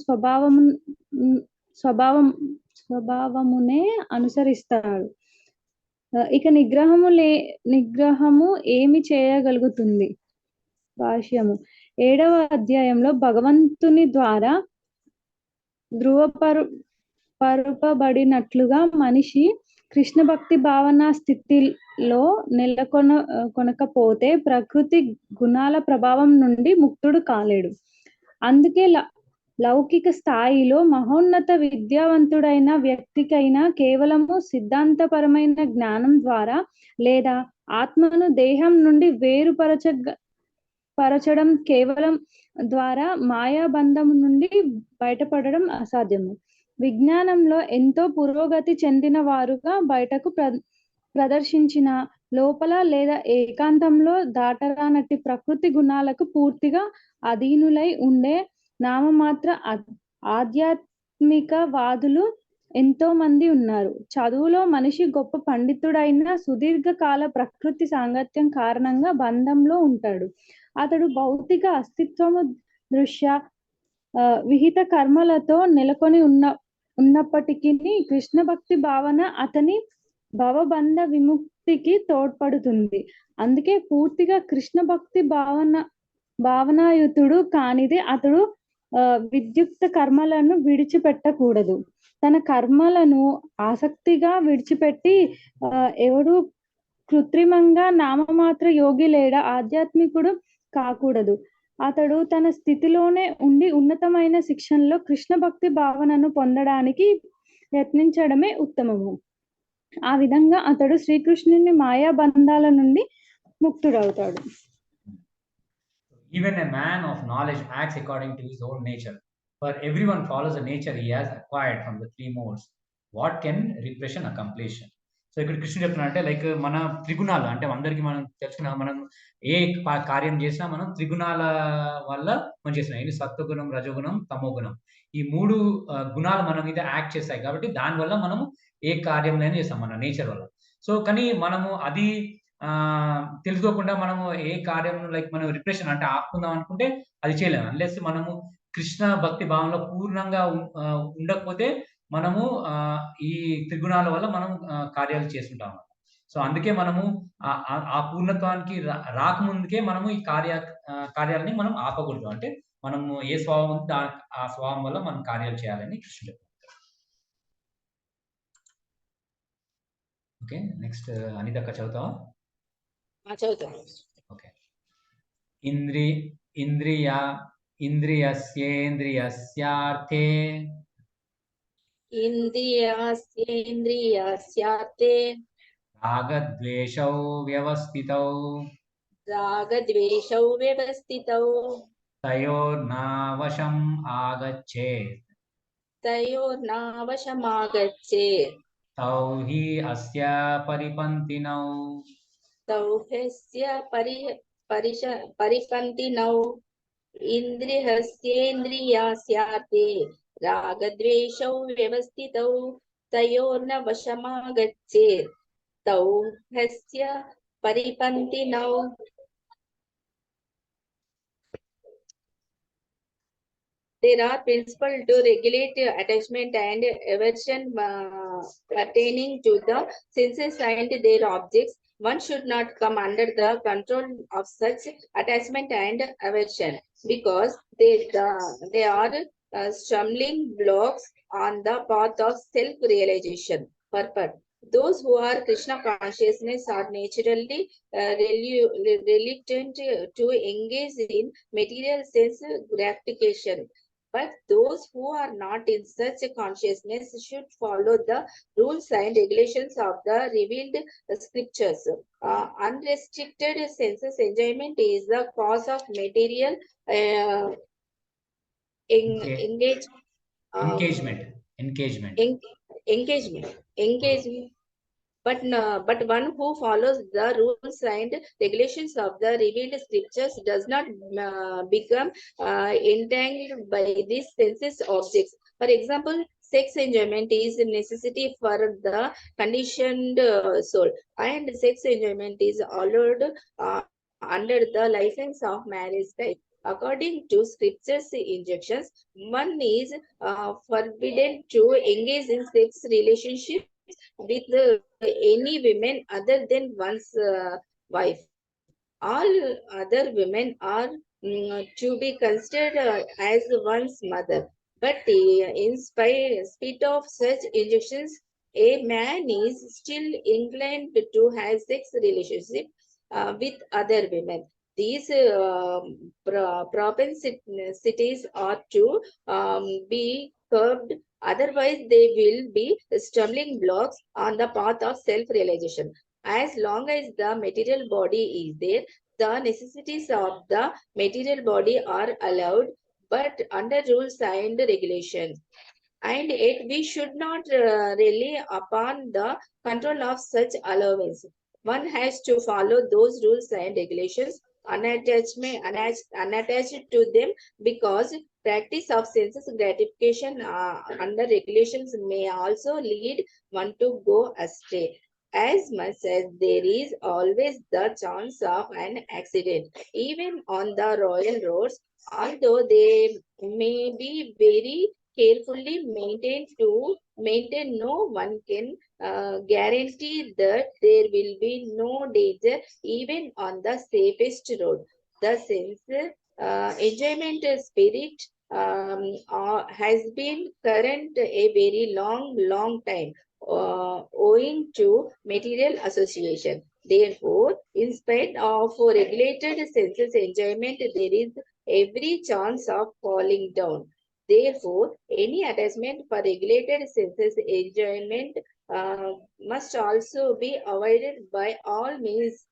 [SPEAKER 4] స్వభావమునే అనుసరిస్తాడు. ఇక నిగ్రహము ఏమి చేయగలుగుతుంది? భాష్యము. 7వ అధ్యాయంలో భగవంతుని ద్వారా ధృవపరపబడినట్లుగా మనిషి కృష్ణ భక్తి భావన స్థితిలో కొనకపోతే ప్రకృతి గుణాల ప్రభావం నుండి ముక్తుడు కాలేడు. అందుకే లౌకిక స్థాయిలో మహోన్నత విద్యావంతుడైన వ్యక్తికైనా కేవలము సిద్ధాంతపరమైన జ్ఞానం ద్వారా లేదా ఆత్మను దేహం నుండి వేరుపరచడం కేవలం ద్వారా మాయాబంధం నుండి బయటపడడం అసాధ్యము. విజ్ఞానంలో ఎంతో పురోగతి చెందిన వారుగా బయటకు ప్రదర్శించిన లోపల లేదా ఏకాంతంలో దాటరానట్టి ప్రకృతి గుణాలకు పూర్తిగా అధీనులై ఉండే నామమాత్ర ఆధ్యాత్మిక వాదులు ఎంతో మంది ఉన్నారు. చదువులో మనిషి గొప్ప పండితుడైన సుదీర్ఘకాల ప్రకృతి సాంగత్యం కారణంగా బంధంలో ఉంటాడు. అతడు భౌతిక అస్తిత్వము దృష్ట్యా విహిత కర్మలతో నెలకొని ఉన్నప్పటికీ కృష్ణ భక్తి భావన అతని భవబంధ విముక్తికి తోడ్పడుతుంది. అందుకే పూర్తిగా కృష్ణ భక్తి భావనాయుతుడు కానిదే అతడు విద్యుక్త కర్మలను విడిచిపెట్టకూడదు. తన కర్మలను ఆసక్తిగా విడిచిపెట్టి ఎవడు కృత్రిమంగా నామమాత్ర యోగి లేడా ఆధ్యాత్మికుడు కాకూడదు. అతడు తన స్థితిలోనే ఉండి ఉన్నతమైన శిక్షణలో కృష్ణ భక్తి భావనను పొందడానికి యత్నించడమే ఉత్తమము. ఆ విధంగా అతడు శ్రీకృష్ణుని మాయా బంధాల నుండి ముక్తుడవుతాడు.
[SPEAKER 1] Even a man of knowledge acts according to his own nature. For everyone follows the nature he has acquired from the three modes. What can repression accomplish? So ఇక్కడ కృష్ణుడు చెప్తున్నా అంటే లైక్ మన త్రిగుణాలు అంటే అందరికీ మనం తెలుసుకున్నా, మనం ఏ కార్యం చేసినా మనం త్రిగుణాల వల్ల మనం చేస్తున్నాం. ఇది సత్వగుణం, రజోగుణం, తమోగుణం. ఈ మూడు గుణాలు మన మీద యాక్ట్ చేస్తాయి కాబట్టి దానివల్ల మనము ఏ కార్యంలోనే చేస్తాం మన నేచర్ వల్ల. సో కానీ మనము అది తెలుసుకోకుండా మనము ఏ కార్యం లైక్ మనం రిప్రెషన్ అంటే ఆపుకుందాం అనుకుంటే అది చేయలేము. అన్లెస్ మనము కృష్ణ భక్తి భావంలో పూర్ణంగా ఉండకపోతే మనము ఈ త్రిగుణాల వల్ల మనం కార్యాలు చేస్తుంటాం. సో అందుకే మనము ఆ పూర్ణత్వానికి రాకముందుకే మనము ఈ కార్యాలని మనం ఆపకూడదు. అంటే మనము ఏ స్వభావం ఉందో ఆ స్వభావం వల్ల మనం కార్యాలు చేయాలని కృష్ణుడు. ఓకే, నెక్స్ట్ అనిత అక్క చదువుతావా?
[SPEAKER 2] చదువుతాను.
[SPEAKER 1] ఓకే. ఇంద్రియస్యేంద్రియస్యార్థే
[SPEAKER 2] ఇంద్రియాస్యేంద్రియాస్యార్థే
[SPEAKER 1] రాగద్వేషౌ వ్యవస్థితౌ తయోర్నావశం ఆగచ్చేత్ తౌ హి అస్య
[SPEAKER 2] పరిపంతినౌ ఇంద్రియస్యేంద్రియాస్యార్థే రాగద్వేషౌ వ్యవస్థితౌ తయోర్నవశమాగచ్చేత్ తౌ హస్య పరిపంతినౌ. There are principles to regulate attachment and aversion pertaining to the senses and their objects. One should not come under the control of such attachment and aversion because they are stumbling blocks on the path of self-realization. Purport. Those who are Krishna consciousness are naturally reluctant to engage in material sense gratification. But those who are not in such a consciousness should follow the rules and regulations of the revealed scriptures. Unrestricted senses enjoyment is the cause of material engagement. But one who follows the rules and regulations of the revealed scriptures does not become entangled by these senses objects. For example, sex enjoyment is a necessity for the conditioned soul, and sex enjoyment is allowed under the license of marriage type. According to scriptures injunctions, one is forbidden to engage in sex relationships with any women other than one's wife. All other women are to be considered as one's mother. But in spite of such injunctions, a man is still inclined to have sex relationships with other women. These propensities are to be curbed. Otherwise, they will be stumbling blocks on the path of self-realization. As long as the material body is there, the necessities of the material body are allowed, but under rules and regulations. And yet, we should not rely upon the control of such allowance. One has to follow those rules and regulations unattached to them, because practice of senses gratification under regulations may also lead one to go astray. As much as there is always the chance of an accident, even on the royal roads, although they may be very carefully maintained, no one can guarantee that there will be no danger even on the safest road. The sense enjoyment spirit has been current a very long time, owing to material association. Therefore, in spite of regulated senses enjoyment, there is every chance of falling down. Therefore, any attachment for regulated senses enjoyment must also be avoided by all means.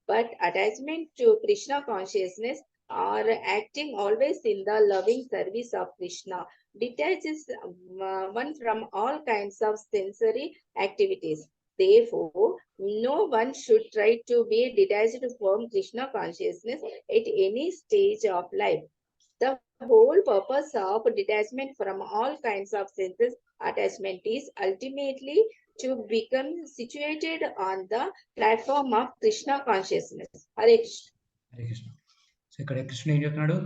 [SPEAKER 2] But attachment to Krishna consciousness or acting always in the loving service of Krishna detaches one from all kinds of sensory activities. Therefore, no one should try to be detached from Krishna consciousness at any stage of life. The whole purpose of detachment from all kinds of senses attachment is ultimately to become situated on the platform of Krishna consciousness. Hare Krishna.
[SPEAKER 1] Hare Krishna. So ఇక్కడ కృష్ణ ఏం చెప్తున్నాడు,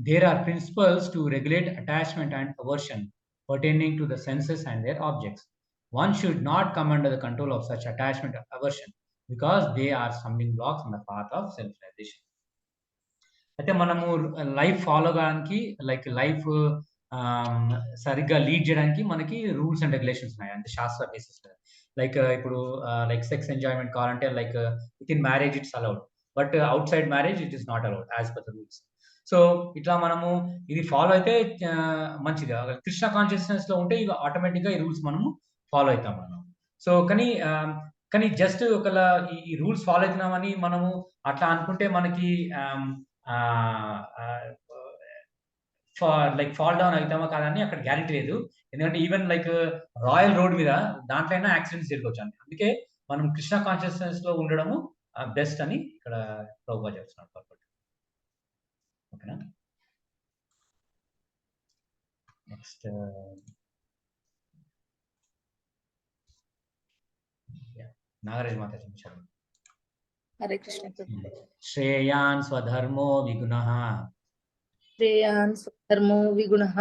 [SPEAKER 1] there are principles to regulate attachment and aversion pertaining to the senses and their objects. One should not come under the control of such attachment aversion because they are stumbling blocks in the path of self realization. అయితే మనము life follow కావడానికి, like life సరిగ్గా lead చేయడానికి మనకి rules and regulations ఉన్నాయి, అంటే shastra basis. Like ఇప్పుడు like sex enjoyment కావాలంటే like with in marriage it's allowed, but out side marriage it is not allowed as per the rules. So ఇట్లా మనము ఇది ఫాలో అయితే మంచిది. కృష్ణ కాన్షియస్నెస్ లో ఉంటే ఇక ఆటోమేటిక్ గా ఈ రూల్స్ మనము ఫాలో అవుతాం మనం. సో కానీ జస్ట్ ఒకవేళ ఈ రూల్స్ ఫాలో అవుతున్నామని మనము అట్లా అనుకుంటే మనకి లైక్ ఫాల్ డౌన్ అవుతామా కాదని అక్కడ గ్యారెంటీ లేదు. ఎందుకంటే ఈవెన్ లైక్ రాయల్ రోడ్ మీద దాంట్లో అయినా యాక్సిడెంట్స్ జరగవచ్చు. అందుకే మనం కృష్ణ కాన్షియస్నెస్ లో ఉండడము బెస్ట్ అని ఇక్కడ ప్రభువా చెప్తున్నాడు పర్ఫెక్ట్. ఓకేనా? నెక్స్ట్ నాగరాజ్ మాత చూపించారు.
[SPEAKER 5] హరే కృష్ణ.
[SPEAKER 1] శ్రేయాన్ స్వధర్మో విగుణః
[SPEAKER 5] శ్రేయాన్ స్వధర్మో విగుణః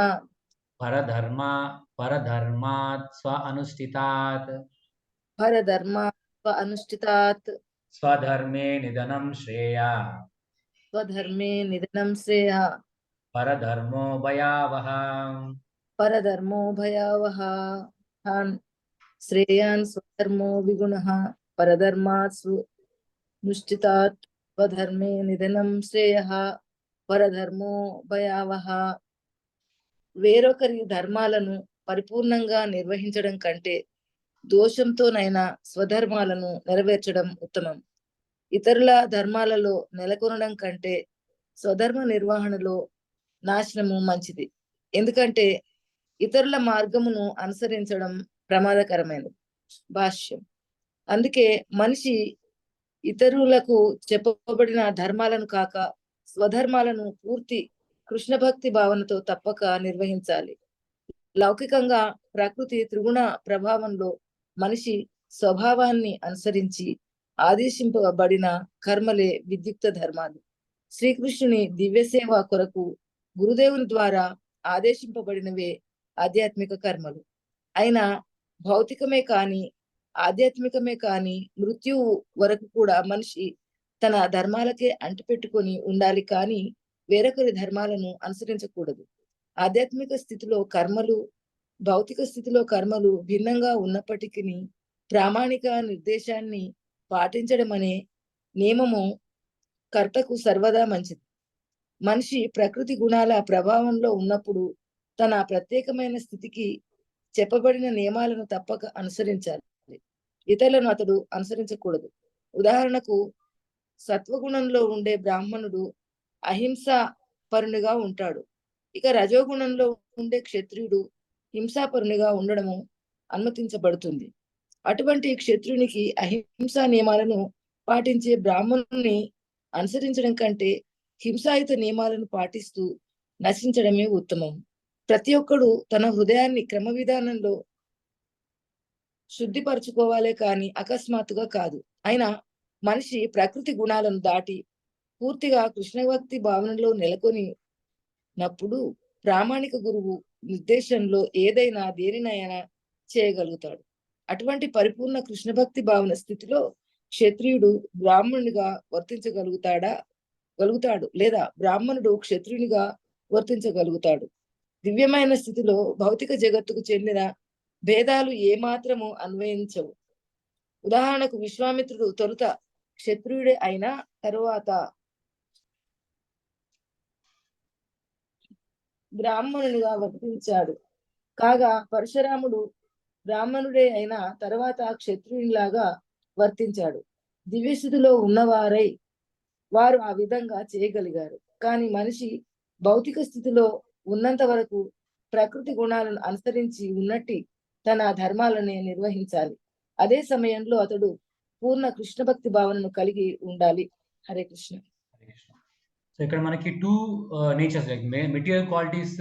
[SPEAKER 1] పరధర్మాత్ స్వ అనుష్ఠితాత్
[SPEAKER 5] పరధర్మాత్ స్వ అనుష్ఠితాత్
[SPEAKER 1] స్వధర్మే నిధనం శ్రేయా
[SPEAKER 5] స్వధర్మే నిధనం శ్రేయః
[SPEAKER 1] పరధర్మో భయావహ.
[SPEAKER 5] పరధర్మో భయావహ. శ్రేయాన్ స్వధర్మో విగుణః పరధర్మాత్ స్వనుష్ఠితాత్ స్వధర్మే నిధనం శ్రేయః పరధర్మో భయావహ. వేరొకరి ధర్మాలను పరిపూర్ణంగా నిర్వహించడం కంటే దోషంతోనైనా స్వధర్మాలను నెరవేర్చడం ఉత్తమం. ఇతరుల ధర్మాలలో నెలకొనడం కంటే స్వధర్మ నిర్వహణలో నాశనము మంచిది. ఎందుకంటే ఇతరుల మార్గమును అనుసరించడం ప్రమాదకరమైనది. భాష్యం. అందుకే మనిషి ఇతరులకు చెప్పబడిన ధర్మాలను కాక స్వధర్మాలను పూర్తి కృష్ణ భక్తి భావనతో తప్పక నిర్వహించాలి. లౌకికంగా ప్రకృతి త్రిగుణ ప్రభావంలో మనిషి స్వభావాన్ని అనుసరించి ఆదేశింపబడిన కర్మలే విద్యుక్త ధర్మాలు. శ్రీకృష్ణుని దివ్యసేవ కొరకు గురుదేవుని ద్వారా ఆదేశింపబడినవే ఆధ్యాత్మిక కర్మలు. అయినా భౌతికమే కాని ఆధ్యాత్మికమే కాని మృత్యువు వరకు కూడా మనిషి తన ధర్మాలకే అంటిపెట్టుకొని ఉండాలి కానీ వేరొకరి ధర్మాలను అనుసరించకూడదు. ఆధ్యాత్మిక స్థితిలో కర్మలు భౌతిక స్థితిలో కర్మలు భిన్నంగా ఉన్నప్పటికీ ప్రామాణిక నిర్దేశాన్ని పాటించడం అనే నియమము కర్తకు సర్వదా మంచిది. మనిషి ప్రకృతి గుణాల ప్రభావంలో ఉన్నప్పుడు తన ప్రత్యేకమైన స్థితికి చెప్పబడిన నియమాలను తప్పక అనుసరించాలి. ఇతరులను అతడు అనుసరించకూడదు. ఉదాహరణకు సత్వగుణంలో ఉండే బ్రాహ్మణుడు అహింసా పరునిగా ఉంటాడు. ఇక రజోగుణంలో ఉండే క్షత్రియుడు హింసాపరునిగా ఉండడము అనుమతించబడుతుంది. అటువంటి క్షత్రునికి అహింసా నియమాలను పాటించే బ్రాహ్మణుని అనుసరించడం కంటే హింసాయుత నియమాలను పాటిస్తూ నశించడమే ఉత్తమం. ప్రతి ఒక్కడు తన హృదయాన్ని క్రమ విధానంలో శుద్ధిపరచుకోవాలే కాని అకస్మాత్తుగా కాదు. అయినా మనిషి ప్రకృతి గుణాలను దాటి పూర్తిగా కృష్ణభక్తి భావనలో నెలకొనినప్పుడు ప్రామాణిక గురువు నిర్దేశంలో ఏదైనా దేనినైనా చేయగలుగుతాడు. అటువంటి పరిపూర్ణ కృష్ణభక్తి భావన స్థితిలో క్షత్రియుడు బ్రాహ్మణునిగా గలుగుతాడు లేదా బ్రాహ్మణుడు క్షత్రునిగా వర్తించగలుగుతాడు. దివ్యమైన స్థితిలో భౌతిక జగత్తుకు చెందిన భేదాలు ఏమాత్రము అన్వయించవు. ఉదాహరణకు విశ్వామిత్రుడు తొలుత క్షత్రియుడే అయినా తరువాత బ్రాహ్మణునిగా వర్తించాడు. కాగా పరశురాముడు బ్రాహ్మణుడే అయిన తర్వాత క్షత్రియునిలాగా వర్తించాడు. దివ్యస్థితిలో ఉన్నవారై వారు ఆ విధంగా చేయగలిగారు. కానీ మనిషి భౌతిక స్థితిలో ఉన్నంత వరకు ప్రకృతి గుణాలను అనుసరించి ఉన్నట్టి తన ధర్మాలని నిర్వహించాలి. అదే సమయంలో అతడు పూర్ణ కృష్ణ భక్తి భావనను కలిగి ఉండాలి. హరే కృష్ణ.
[SPEAKER 1] సో ఇక్కడ మనకి two natures, like material qualities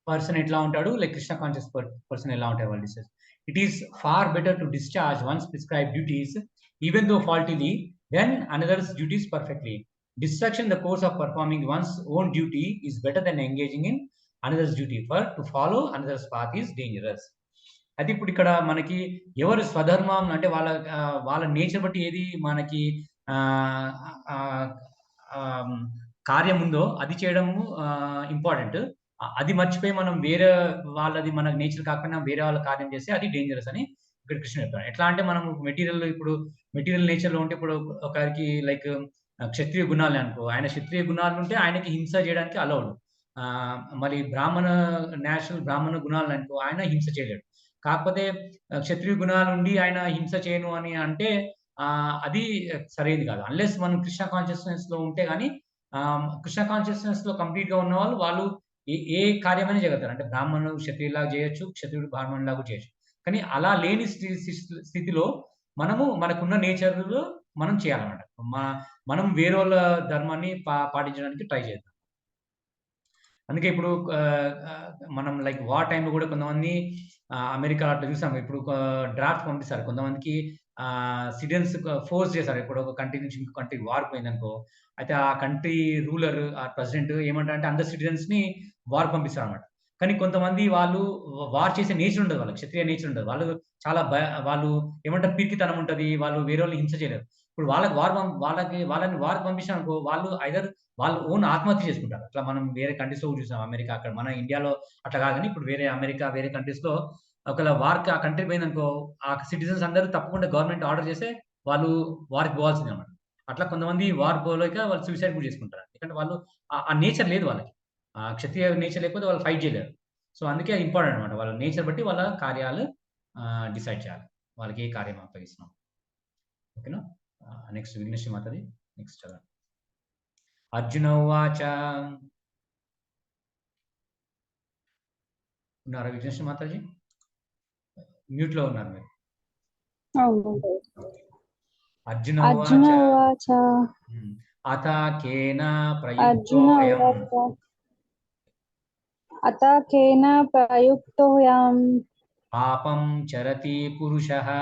[SPEAKER 1] person ఎట్లా ఉంటాడు, లైక్ కృష్ణ కాన్షియస్ పర్సన్ ఎలా ఉంటాయి వాళ్ళు discuss. It is far better to discharge one's prescribed duties even though faultily then another's duties perfectly. Distraction in the course of performing one's own duty is better than engaging in another's duty, for to follow another's path is dangerous. అయితే ఇప్పుడు ఇక్కడ మనకి ఎవరు స్వధర్మం అంటే వాళ్ళ nature బట్టి ఏది మనకి కార్యం ఉందో అది చేయడము ఇంపార్టెంట్. అది మర్చిపోయి మనం వేరే వాళ్ళది మన నేచర్ కాకుండా వేరే వాళ్ళ కార్యం చేస్తే అది డేంజరస్ అని ఇక్కడ కృష్ణ చెప్తారు. ఎట్లా అంటే మనం మెటీరియల్ నేచర్ లో ఉంటే ఇప్పుడు ఒకరికి లైక్ క్షత్రియ గుణాలు అనుకో, ఆయన క్షత్రియ గుణాలు ఉంటే ఆయనకి హింస చేయడానికి అలౌడ్. మరి బ్రాహ్మణ గుణాలు అనుకో, ఆయన హింస చేయలేడు. కాకపోతే క్షత్రియ గుణాలు ఉండి ఆయన హింస చేయను అని అంటే అది సరైనది కాదు. అన్లెస్ మనం కృష్ణ కాన్షియస్నెస్ లో ఉంటే కానీ, కృష్ణ కాన్షియస్నెస్ లో కంప్లీట్ గా ఉన్న వాళ్ళు ఏ కార్యమైనా చేయగలుగుతారు. అంటే బ్రాహ్మణుడు క్షత్రియులాగా చేయొచ్చు, క్షత్రియుడు బ్రాహ్మణులాగా చేయొచ్చు. కానీ అలా లేని స్థితిలో మనకున్న నేచర్లో మనం చేయాలన్నమాట. మనం వేరే వాళ్ళ ధర్మాన్ని పాటించడానికి ట్రై చేద్దాం. అందుకే ఇప్పుడు మనం లైక్ వార్ టైంలో కూడా కొంతమంది అమెరికా అట్లా చూసాము. ఇప్పుడు డ్రాఫ్ట్ పంపిస్తారు, కొంతమందికి సిటిజన్స్ ఫోర్స్ చేస్తారు. ఇప్పుడు ఒక కంట్రీ నుంచి ఇంకో కంట్రీ వార్ పోయిందనుకో, అయితే ఆ కంట్రీ రూలర్ ఆ ప్రెసిడెంట్ ఏమంటారంటే అందరు సిటిజన్స్ ని వార్ పంపిస్తారు అనమాట. కానీ కొంతమంది వాళ్ళు వార్ చేసే నేచర్ ఉండదు, వాళ్ళకి క్షత్రియ నేచర్ ఉండదు. వాళ్ళు చాలా వాళ్ళు ఏమంటారు, పిరికితనం ఉంటుంది, వాళ్ళు వేరే వాళ్ళని హింస చేయలేరు. ఇప్పుడు వాళ్ళని వార్ పంపించారనుకో, వాళ్ళు ఐదర్ వాళ్ళు ఓన్ ఆత్మహత్య చేసుకుంటారు. అట్లా మనం వేరే కంట్రీస్ లో చూసాం. అమెరికా, అక్కడ మన ఇండియాలో అట్లా కాదు, కానీ ఇప్పుడు వేరే అమెరికా వేరే కంట్రీస్ లో ఒకవేళ వార్కి ఆ కంట్రీ పోయిందనుకో, ఆ సిటిజన్స్ అందరూ తప్పకుండా గవర్నమెంట్ ఆర్డర్ చేస్తే వాళ్ళు వార్కి పోవాల్సిందే అనమాట. అట్లా కొంతమంది వార్ పోలేక వాళ్ళు సూసైడ్ కూడా చేసుకుంటారు. ఎందుకంటే వాళ్ళు ఆ నేచర్ లేదు వాళ్ళకి, క్షత్రియ నేచర్ లేకపోతే వాళ్ళు ఫైట్ చేయలేరు. సో అందుకే ఇంపార్టెంట్ అనమాట. వాళ్ళ నేచర్ బట్టి వాళ్ళ కార్యాలు డిసైడ్ చేయాలి, వాళ్ళకి ఏ కార్యం అప్పగిస్తున్నాం. ఓకేనా. నెక్స్ట్ విఘ్నేశ్వరి మాతది నెక్స్ట్ చదవండి. అర్జున ఉవాచ. ఉన్నారా విఘ్నేశ్వరి మాతాజీ? మ్యూట్ లో ఉన్నారు మీరు. అర్జున ఉవాచ అథ కేన ప్రయుక్తోయం పాపం చరతి పురుషః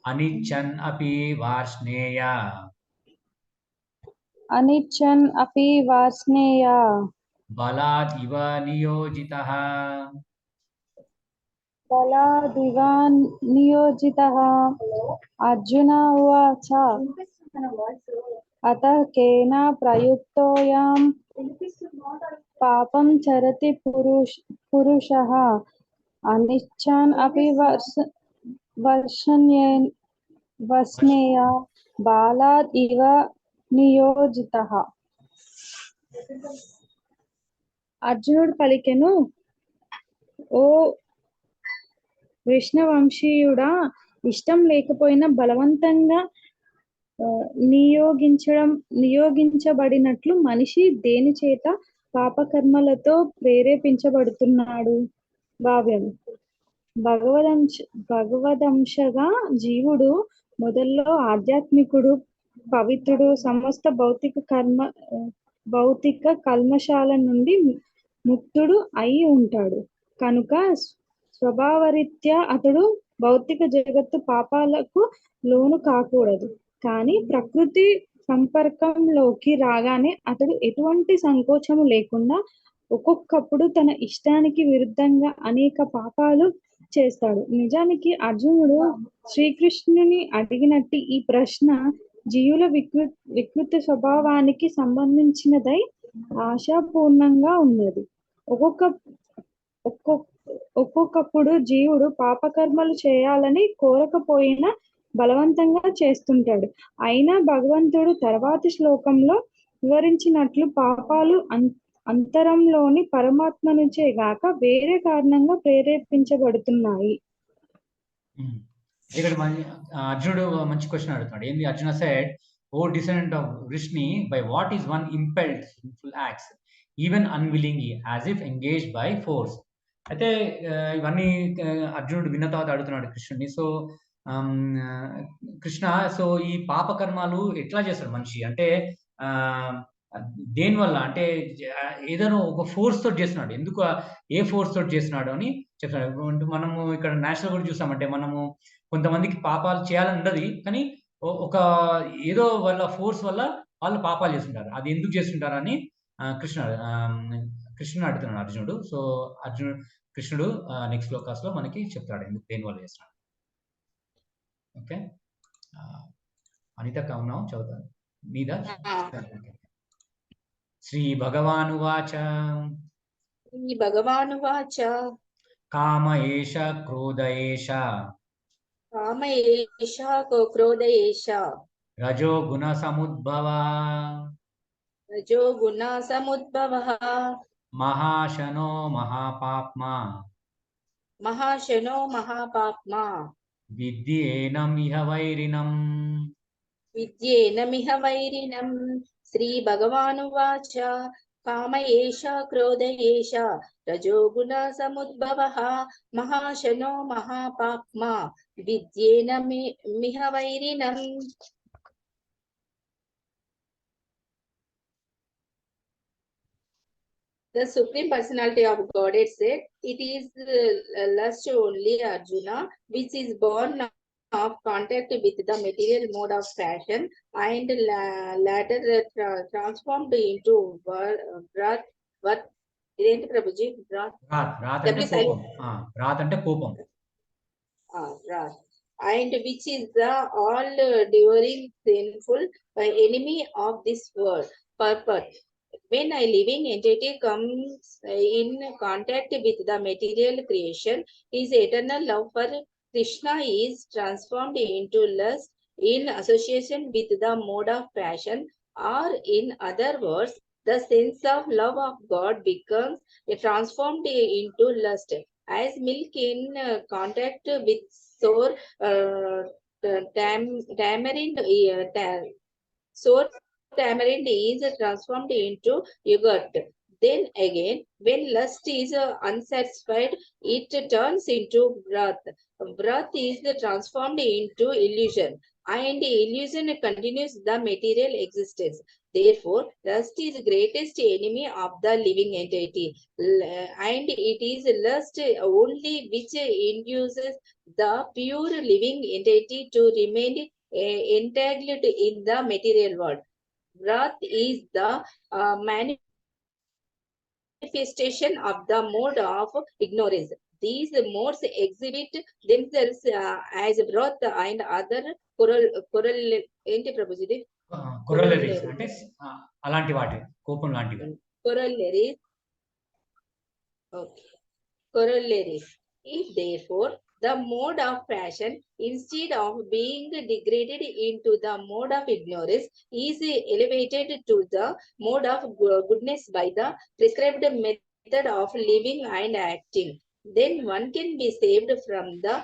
[SPEAKER 1] అనిచ్చన్ అపి వార్ష్ణేయ బలాద్ ఇవ నియోజితః. అర్జున ఉవాచ అత కేన ప్రయుక్తోయం పాపం చరతి పురుషః అనిచ్ఛన్ అపి వార్ష్ణేయ బాలాద్ ఇవ నియోజితః. అర్జునుడు పలికెను, ఓ కృష్ణవంశీయుడా, ఇష్టం లేకపోయినా బలవంతంగా నియోగించబడినట్లు మనిషి దేని చేత పాపకర్మలతో ప్రేరేపించబడుతున్నాడు? భావ్యం. భగవదంశగా జీవుడు మొదల్లో ఆధ్యాత్మికుడు, పవిత్రుడు, సమస్త భౌతిక కల్మషాల నుండి ముక్తుడు అయి ఉంటాడు. కనుక స్వభావరీత్యా అతడు భౌతిక జగత్తు పాపాలకు లోను కాకూడదు. కానీ ప్రకృతి సంపర్కంలోకి రాగానే అతడు ఎటువంటి సంకోచము లేకుండా ఒక్కొక్కప్పుడు తన ఇష్టానికి విరుద్ధంగా అనేక పాపాలు చేస్తాడు. నిజానికి అర్జునుడు శ్రీకృష్ణుని అడిగినట్టు ఈ ప్రశ్న జీవుల వికృత స్వభావానికి సంబంధించినదై ఆశాపూర్ణంగా ఉన్నది. ఒక్కొక్కప్పుడు జీవుడు పాపకర్మలు చేయాలని కోరకపోయినా బలవంతంగా చేస్తుంటాడు. అయినా భగవంతుడు తర్వాతి శ్లోకంలో
[SPEAKER 4] వివరించినట్లు పాపాలు అంతరంలోని పరమాత్మ నుంచే గాక వేరే కారణంగా ప్రేరేపించబడుతున్నాయి.
[SPEAKER 1] ఇక్కడ అర్జునుడు మంచి క్వశ్చన్ అడుగుతున్నాడు. ఏంది? Arjuna said, O descendant of Vrishni, by what is one impelled sinful acts even unwillingly as if engaged by force. అయితే ఇవన్నీ అర్జునుడు విన్న తర్వాత అడుగుతున్నాడు కృష్ణుడిని. సో కృష్ణ, సో ఈ పాపకర్మాలు ఎట్లా చేస్తాడు మనిషి? అంటే దేనివల్ల? అంటే ఏదైనా ఒక ఫోర్స్ తోటి చేస్తున్నాడు. ఎందుకు, ఏ ఫోర్స్ తోటి చేస్తున్నాడు అని చెప్తున్నాడు. మనము ఇక్కడ నేషనల్ కూడా చూసామంటే, మనము కొంతమందికి పాపాలు చేయాలని ఉండదు, కానీ ఒక ఏదో వాళ్ళ ఫోర్స్ వల్ల వాళ్ళు పాపాలు చేస్తుంటారు. అది ఎందుకు చేస్తుంటారు అని కృష్ణుడు అడుగుతున్నాడు అర్జునుడు. సో కృష్ణుడు నెక్స్ట్ క్లాస్ లో మనకి చెప్తాడు ఎందుకు, దేని వల్ల చేస్తున్నాడు. ఓకే, అనిత ఉన్నావు, చదువుతాను మీద. శ్రీ భగవానువాచ కామ ఏష క్రోధ ఏష రజో గుణ సముద్భవ మహాశనో మహాపాప్మా విద్యేనం ఇహ వైరినం.
[SPEAKER 2] శ్రీ భగవానువాచ కామ ఏష క్రోధ ఏష రజోగుణ సముద్భవః మహాశనో మహాపాప్మా విద్యేనమిహ వైరినం. The Supreme Personality of Godhead said, it is lust only, Arjuna, which is born of contact with the material mode of passion and later transformed into wrath. ఇదేంటి ప్రభుజీ?
[SPEAKER 1] రాత్ అంటే కోపం.
[SPEAKER 2] And which is the all devouring sinful enemy of this world purpose. When a living entity comes in contact with the material creation, his eternal love for Krishna is transformed into lust in association with the mode of passion, or in other words, the sense of love of God becomes transformed into lust. As milk in contact with sour tamarind is transformed into yogurt. Then again, when lust is unsatisfied, it turns into wrath. Wrath is transformed into illusion, and illusion continues the material existence. Therefore, lust is the greatest enemy of the living entity, and it is lust only which induces the pure living entity to remain entangled in the material world. Wrath is the manifestation of the mode of ignorance. These modes exhibit themselves as wrath and other
[SPEAKER 1] corollaries అంటే అలాంటి వాటి కోపం లాంటివి.
[SPEAKER 2] Corollaries. If therefore the mode of passion, instead of being degraded into the mode of ignorance, is elevated to the mode of goodness by the prescribed method of living and acting, then one can be saved from the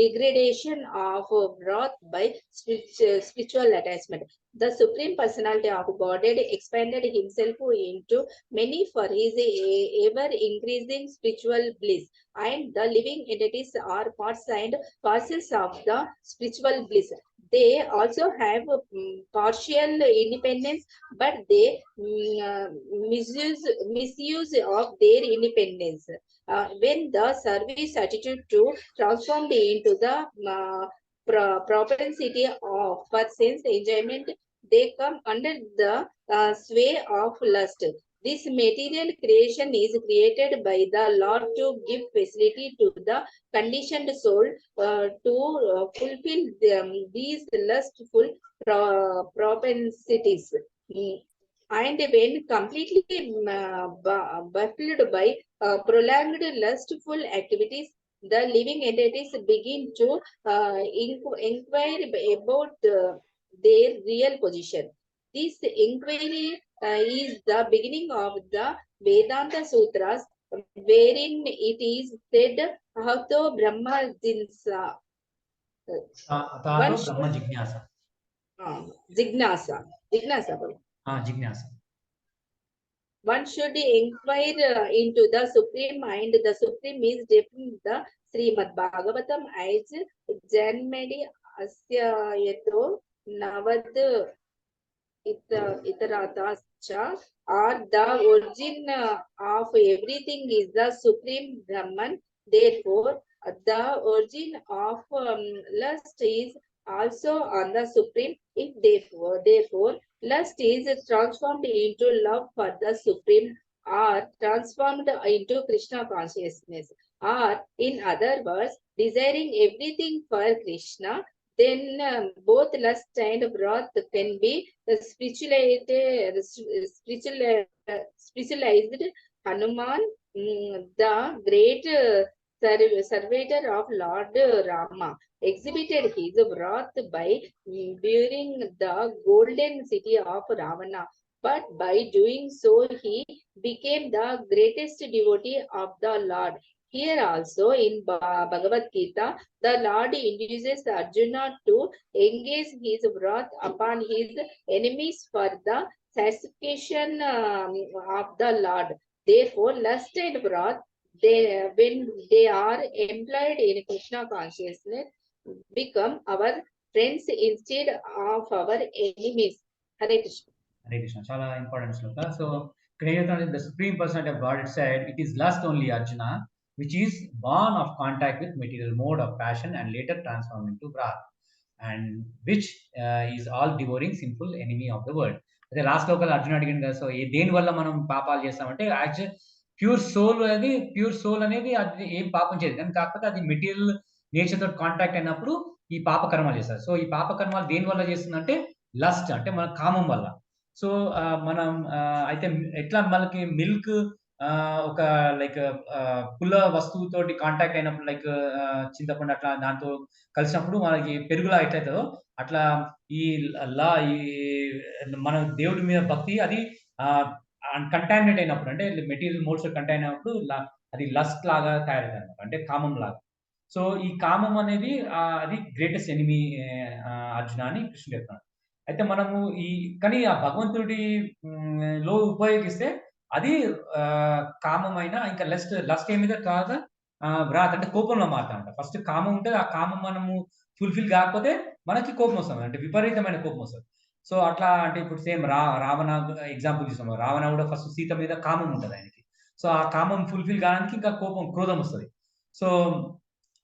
[SPEAKER 2] degradation of wrath by spiritual attachment. The Supreme Personality of Godhead expanded himself into many for his ever-increasing spiritual bliss, and the living entities are parts and parcels of the spiritual bliss. They also have partial independence, but they misuse of their independence. When the service attitude to transformed into the propensity for sense enjoyment, they come under the sway of lust. This material creation is created by the Lord to give facility to the conditioned soul to fulfill these lustful propensities. And when completely baffled by prolonged lustful activities, the living entities begin to inquire about their real position. This inquiry is the beginning of the Vedanta Sutras, wherein it is said, Ahato Brahma Jinsa.
[SPEAKER 1] తాతో
[SPEAKER 2] One
[SPEAKER 1] Brahma
[SPEAKER 2] should
[SPEAKER 1] Jignasa.
[SPEAKER 2] Jignasa.
[SPEAKER 1] Jignasa.
[SPEAKER 2] One should inquire into the Supreme Mind. The Supreme is defined the Srimad Bhagavatam as Janmedi Asya Yato Navad Itaratascha, or the origin of everything is the Supreme Brahman. Therefore, the origin of lust is also on the Supreme. If therefore, lust is transformed into love for the Supreme, or transformed into Krishna consciousness, or in other words, desiring everything for Krishna, then both lust and wrath can be spiritualized. Hanuman, the great servitor of Lord Rama, exhibited his wrath by burying the golden city of Ravana. But by doing so, he became the greatest devotee of the Lord. Here also in Bhagavad Gita, the Lord induces Arjuna to engage his wrath upon his enemies for the satisfaction of the Lord. Therefore, lust and wrath, when they are employed in Krishna consciousness, become our friends instead of our enemies. Hare Krishna.
[SPEAKER 1] Hare Krishna. చాలా important శ్లోక. So ఇక్కడ ఏదైతే the supreme person of God it side it is lust only Arjuna which is born of contact with material mode of passion and later transform in to wrath and which is all devouring simple enemy of the world. అదే లాస్ట్ లోకల్ అర్జున అడిగింది కదా, so దేని వల్ల మనం పాపాలు చేస్తామంటే యాక్చువల్ ప్యూర్ సోల్ అనేది అది ఏం పాపం చేయదు, కానీ కాకపోతే అది మెటీరియల్ నేచర్ తోటి కాంటాక్ట్ అయినప్పుడు ఈ పాప కర్మాలు చేస్తారు. సో ఈ పాప కర్మాలు దేని వల్ల చేస్తుందంటే లస్ట్, అంటే మన కామం వల్ల. సో మనం అయితే ఎట్లా మనకి మిల్క్ ఒక లైక్ పుల్ల వస్తువుతోటి కాంటాక్ట్ అయినప్పుడు, లైక్ చింతపండు అట్లా దాంతో కలిసినప్పుడు మనకి పెరుగులా ఎట్లయితుందో అట్లా ఈ మన దేవుడి మీద భక్తి అది కంటామినేట్ అయినప్పుడు, అంటే మెటీరియల్ మోడ్స్ కంటైన్ అయినప్పుడు అది లస్ట్ లాగా తయారవుతుంది అనమాట, అంటే కామం లాగా. సో ఈ కామం అనేది అది గ్రేటెస్ట్ ఎనిమీ అర్జున అని కృష్ణుడు చెప్తున్నాడు. అయితే మనము కానీ ఆ భగవంతుడి లో ఉపయోగిస్తే అది కామమైన ఇంకా లస్ట్ ఏమిదో తర్వాత వ్రాత్ అంటే కోపంలో మారుతామంట. ఫస్ట్ కామం ఉంటుంది, ఆ కామం మనము ఫుల్ఫిల్ కాకపోతే మనకి కోపం వస్తుంది, అంటే విపరీతమైన కోపం వస్తుంది. సో అట్లా అంటే ఇప్పుడు సేమ్ రావణ ఎగ్జాంపుల్ చూసాము. రావణ కూడా ఫస్ట్ సీత మీద కామం ఉంటుంది ఆయనకి. సో ఆ కామం ఫుల్ఫిల్ కావడానికి ఇంకా క్రోధం వస్తుంది. సో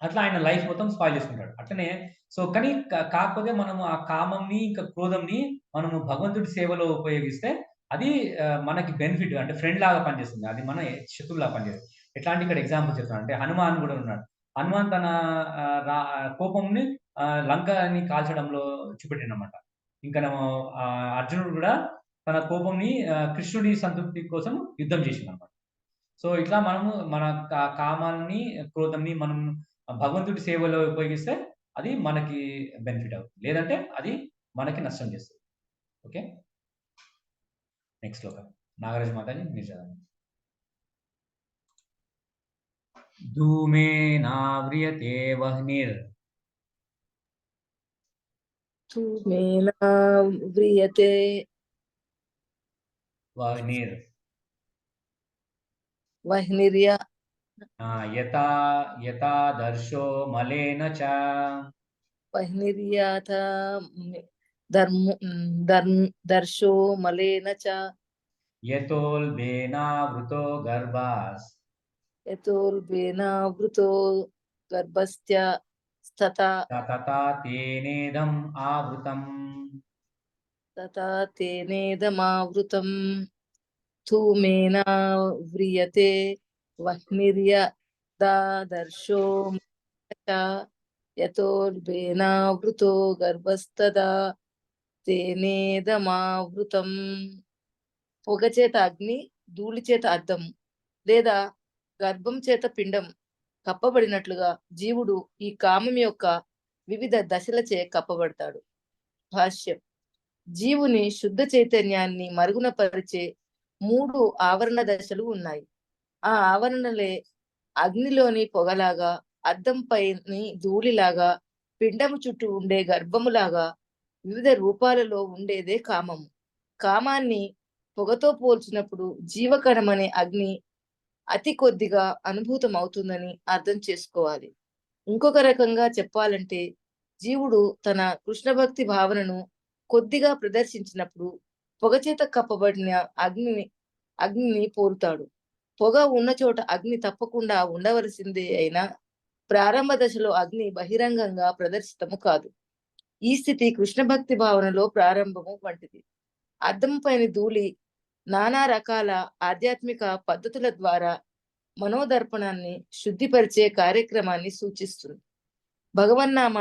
[SPEAKER 1] అట్లా ఆయన లైఫ్ మొత్తం స్పాయిల్ చేసుకుంటాడు. అట్లనే సో కానీ కాకపోతే మనము ఆ కామంని ఇంకా క్రోధంని మనము భగవంతుడి సేవలో ఉపయోగిస్తే అది మనకి బెనిఫిట్, అంటే ఫ్రెండ్ లాగా పనిచేస్తుంది, అది మన శత్రువులాగా పనిచేస్తుంది. ఎట్లాంటి ఇక్కడ ఎగ్జాంపుల్ చెప్తాను అంటే హనుమాన్ కూడా ఉన్నాడు. హనుమాన్ తన కోపంని లంకని కాల్చడంలో చూపెట్టినమాట. ఇంకా అర్జునుడు కూడా తన కోపంని కృష్ణుడి సంతృప్తి కోసం యుద్ధం చేసిందన్నమాట. సో ఇట్లా మనము మన కామాన్ని క్రోధంని మనం భగవంతుడి సేవలో ఉపయోగిస్తే అది మనకి బెనిఫిట్ అవుతుంది, లేదంటే అది మనకి నష్టం చేస్తుంది. ఓకే, నెక్స్ట్ శ్లోక నాగరాజ్ మాతాజీ మీరు చదవండి. ధూమేనావ్రియతే వహ్నిర్
[SPEAKER 5] ధూమేనావ్రియతే వహ్నిర్య
[SPEAKER 1] యథా దర్శో మలేన చ
[SPEAKER 5] వహ్నిర్యథ దర్శో మలేన చ
[SPEAKER 1] యతోల్బేనావృతో
[SPEAKER 5] గర్భస్త్య తథా తేనేదమావృతం ధూమేనావ్రియతే వహ్నిర్యథా యతోల్బేనావృతో గర్భస్తదా తేనేదమావృతం. పొగ చేత అగ్ని, ధూళి చేత అద్దం లేదా గర్భం చేత పిండం కప్పబడినట్లుగా జీవుడు ఈ కామం యొక్క వివిధ దశలచే కప్పబడతాడు. భాష్యం. జీవుని శుద్ధ చైతన్యాన్ని మరుగున పరిచే 3 ఆవరణ దశలు ఉన్నాయి. ఆ ఆవరణలే అగ్నిలోని పొగలాగా, అద్దంపైని ధూళిలాగా, పిండము చుట్టూ ఉండే గర్భములాగా వివిధ రూపాలలో ఉండేదే కామము. కామాన్ని పొగతో పోల్చినప్పుడు జీవకణమనే అగ్ని అతి కొద్దిగా అనుభూతమవుతుందని అర్థం చేసుకోవాలి. ఇంకొక రకంగా చెప్పాలంటే జీవుడు తన కృష్ణ భక్తి భావనను కొద్దిగా ప్రదర్శించినప్పుడు పొగచేత కప్పబడిన అగ్నిని పోలుతాడు. పొగ ఉన్న చోట అగ్ని తప్పకుండా ఉండవలసిందే అయినా ప్రారంభ దశలో అగ్ని బహిరంగంగా ప్రదర్శితము కాదు. ఈ స్థితి కృష్ణ భక్తి భావనలో ప్రారంభము వంటిది. అద్దం పైన ధూళి నానా రకాల ఆధ్యాత్మిక పద్ధతుల ద్వారా మనోదర్పణాన్ని శుద్ధిపరిచే కార్యక్రమాన్ని సూచిస్తుంది. భగవన్నామ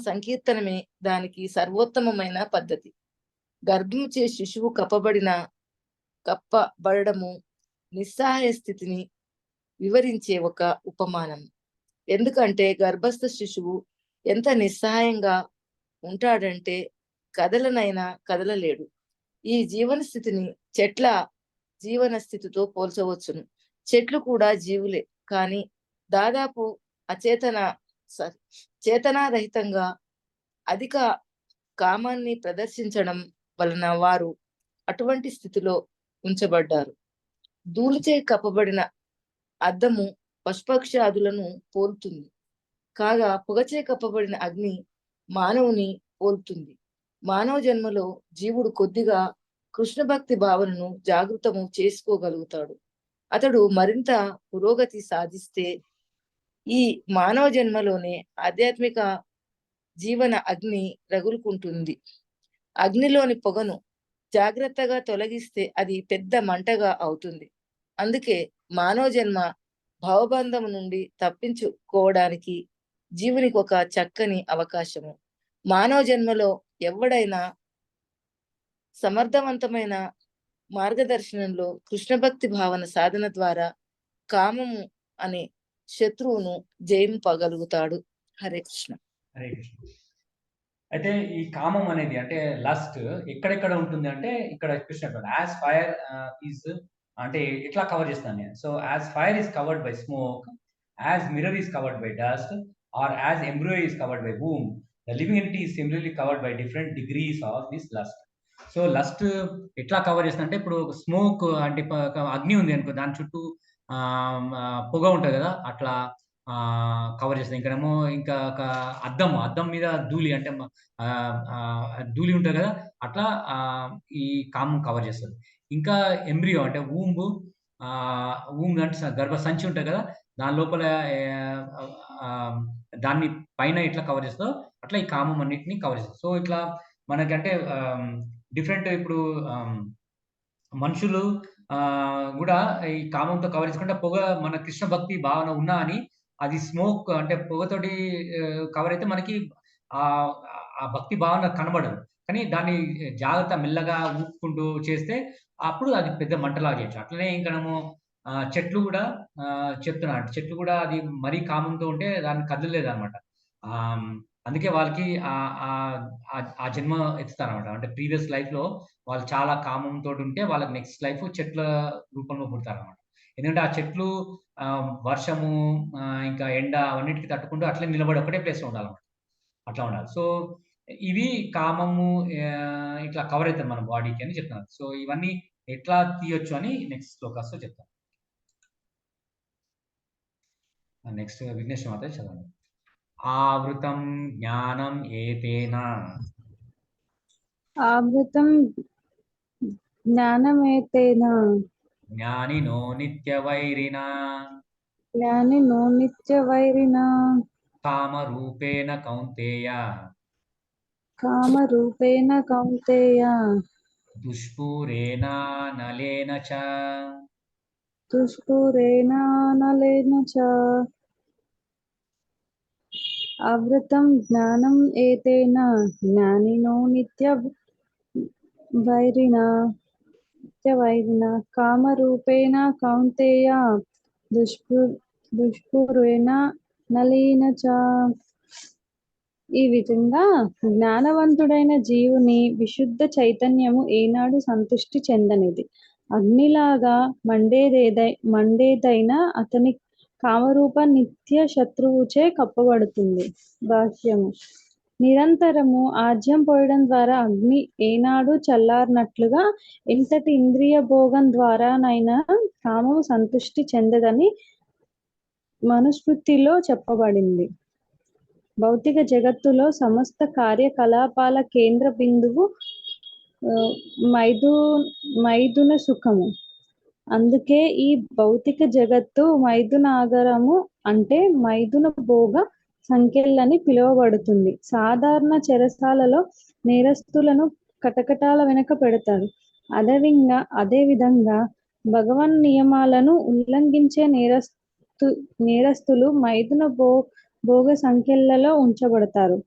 [SPEAKER 5] సంకీర్తనమే దానికి సర్వోత్తమమైన పద్ధతి. గర్భము చే శిశువు కప్పబడము నిస్సహాయ స్థితిని వివరించే ఒక ఉపమానం. ఎందుకంటే గర్భస్థ శిశువు ఎంత నిస్సహాయంగా ఉంటాడంటే కదలనైనా కదలలేడు. ఈ జీవన స్థితిని చెట్ల జీవన స్థితితో పోల్చవచ్చును. చెట్లు కూడా జీవులే, కానీ దాదాపు చేతనారహితంగా అధిక కామాన్ని ప్రదర్శించడం వలన వారు అటువంటి స్థితిలో ఉంచబడ్డారు. ధూళిచే కప్పబడిన అద్దము పశుపక్షాదులను పోలుతుంది. కాగా పొగచే కప్పబడిన అగ్ని మానవుని పోలుతుంది. మానవ జన్మలో జీవుడు కొద్దిగా కృష్ణ భక్తి భావనను జాగృతము చేసుకోగలుగుతాడు. అతడు మరింత పురోగతి సాధిస్తే ఈ మానవ జన్మలోనే ఆధ్యాత్మిక జీవన అగ్ని రగులుకుంటుంది. అగ్నిలోని పొగను జాగ్రత్తగా తొలగిస్తే అది పెద్ద మంటగా అవుతుంది. అందుకే మానవ జన్మ భావబంధము నుండి తప్పించుకోవడానికి జీవునికి ఒక చక్కని అవకాశము. మానవ జన్మలో ఎవడైనా సమర్థవంతమైన మార్గదర్శనంలో కృష్ణ భక్తి భావన సాధన ద్వారా కామము అనే శత్రువును జయింపగలుగుతాడు. హరే కృష్ణ.
[SPEAKER 1] హరే కృష్ణ. అయితే ఈ కామం అనేది అంటే లస్ట్ ఎక్కడెక్కడ ఉంటుంది అంటే ఇక్కడ చూసినట్టు యాజ్ ఫైర్ ఈజ్ అంటే ఎట్లా కవర్ చేస్తాను నేను. So as fire is covered by smoke, as mirror is covered by dust, or as embryo is covered by womb, the living entity is similarly covered by different degrees of this lust. So lust ఎట్లా cover చేస్తా అంటే ఇప్పుడు smoke అంటే అగ్ని ఉంది అనుకో, దాని చుట్టూ పొగ ఉంటుంది కదా, అట్లా కవర్ చేస్తుంది. ఇంకనేమో ఇంకా అద్దం మీద ధూళి అంటే ధూళి ఉంటుంది కదా, అట్లా ఈ కామం కవర్ చేస్తుంది. ఇంకా ఎంబ్రియో అంటే ఊంబ్ అంటే గర్భ సంచి ఉంటుంది కదా, దాని లోపల దాన్ని పైన ఎట్లా కవర్ చేస్తుందో అట్లా ఈ కామం అన్నిటిని కవర్ చేస్తుంది. సో ఇట్లా మనకంటే డిఫరెంట్ ఇప్పుడు మనుషులు కూడా ఈ కామంతో కవర్ చేసుకుంటే పొగ మన కృష్ణ భక్తి భావన ఉన్నా అని అది స్మోక్ అంటే పొగతోటి కవర్ అయితే మనకి ఆ భక్తి భావన కనబడదు. కానీ దాన్ని జాగ్రత్త మెల్లగా ఊపుకుంటూ చేస్తే అప్పుడు అది పెద్ద మంటలాగా చేయొచ్చు. అట్లనే ఇంకా మనము చెట్లు కూడా చెప్తున్నా, చెట్లు కూడా అది మరీ కామంతో ఉంటే దాన్ని కదలలేదు అనమాట. అందుకే వాళ్ళకి ఆ జన్మ ఎత్తుతారనమాట. అంటే ప్రీవియస్ లైఫ్ లో వాళ్ళు చాలా కామంతో ఉంటే వాళ్ళకి నెక్స్ట్ లైఫ్ చెట్ల రూపంలో పుడతారనమాట. ఎందుకంటే ఆ చెట్లు వర్షము ఇంకా ఎండ అవన్నిటికి తట్టుకుంటూ అట్లే నిలబడి ఒకటే ప్లేస్ లో ఉండాలన్నమాట. అట్లా ఉండాలి. సో ఇవి కామము ఇట్లా కవర్ అవుతుంది మన బాడీకి అని చెప్తున్నారు. సో ఇవన్నీ ఎట్లా తీయొచ్చు అని నెక్స్ట్ శ్లోకాస్ లో చెప్తాను. నెక్స్ట్ విఘ్నేశ్వర మాత చదవండి. ఆవృతం జ్ఞానం ఏతేన జ్ఞానినో నిత్యవైరినా కామరూపేణ కౌంతేయ దుష్పూరేణ నలేన చ
[SPEAKER 4] ఆవృతం జ్ఞానం ఏతేన జ్ఞానినో నిత్యవైరిణా కామరూపేణ కౌంతేయ దుష్పూరేణ నలేన చ. ఈ విధంగా జ్ఞానవంతుడైన జీవుని విశుద్ధ చైతన్యము ఏనాడు సంతృష్టి చెందనిది. అగ్నిలాగా మండేదైనా అతని కామరూప నిత్య శత్రువుచే కప్పబడుతుంది. భాష్యము. నిరంతరము ఆజ్యం పోయడం ద్వారా అగ్ని ఏనాడు చల్లారినట్లుగా ఎంతటి ఇంద్రియ భోగం ద్వారానైనా కామము సంతృష్టి చెందదని మనుస్మృతిలో చెప్పబడింది. భౌతిక జగత్తులో సమస్త కార్యకలాపాల కేంద్ర బిందువు మైథున సుఖము. అందుకే ఈ భౌతిక జగత్తు మైథునాగరము అంటే మైథున భోగ సంఖ్యలని పిలువబడుతుంది. సాధారణ చెరసాలలో నేరస్తులను కటకటాల వెనుక పెడతారు. అదే విధంగా భగవన్ నియమాలను ఉల్లంఘించే నేరస్తులు మైథున భోగ సంఖ్యలలో ఉంచబడతారు.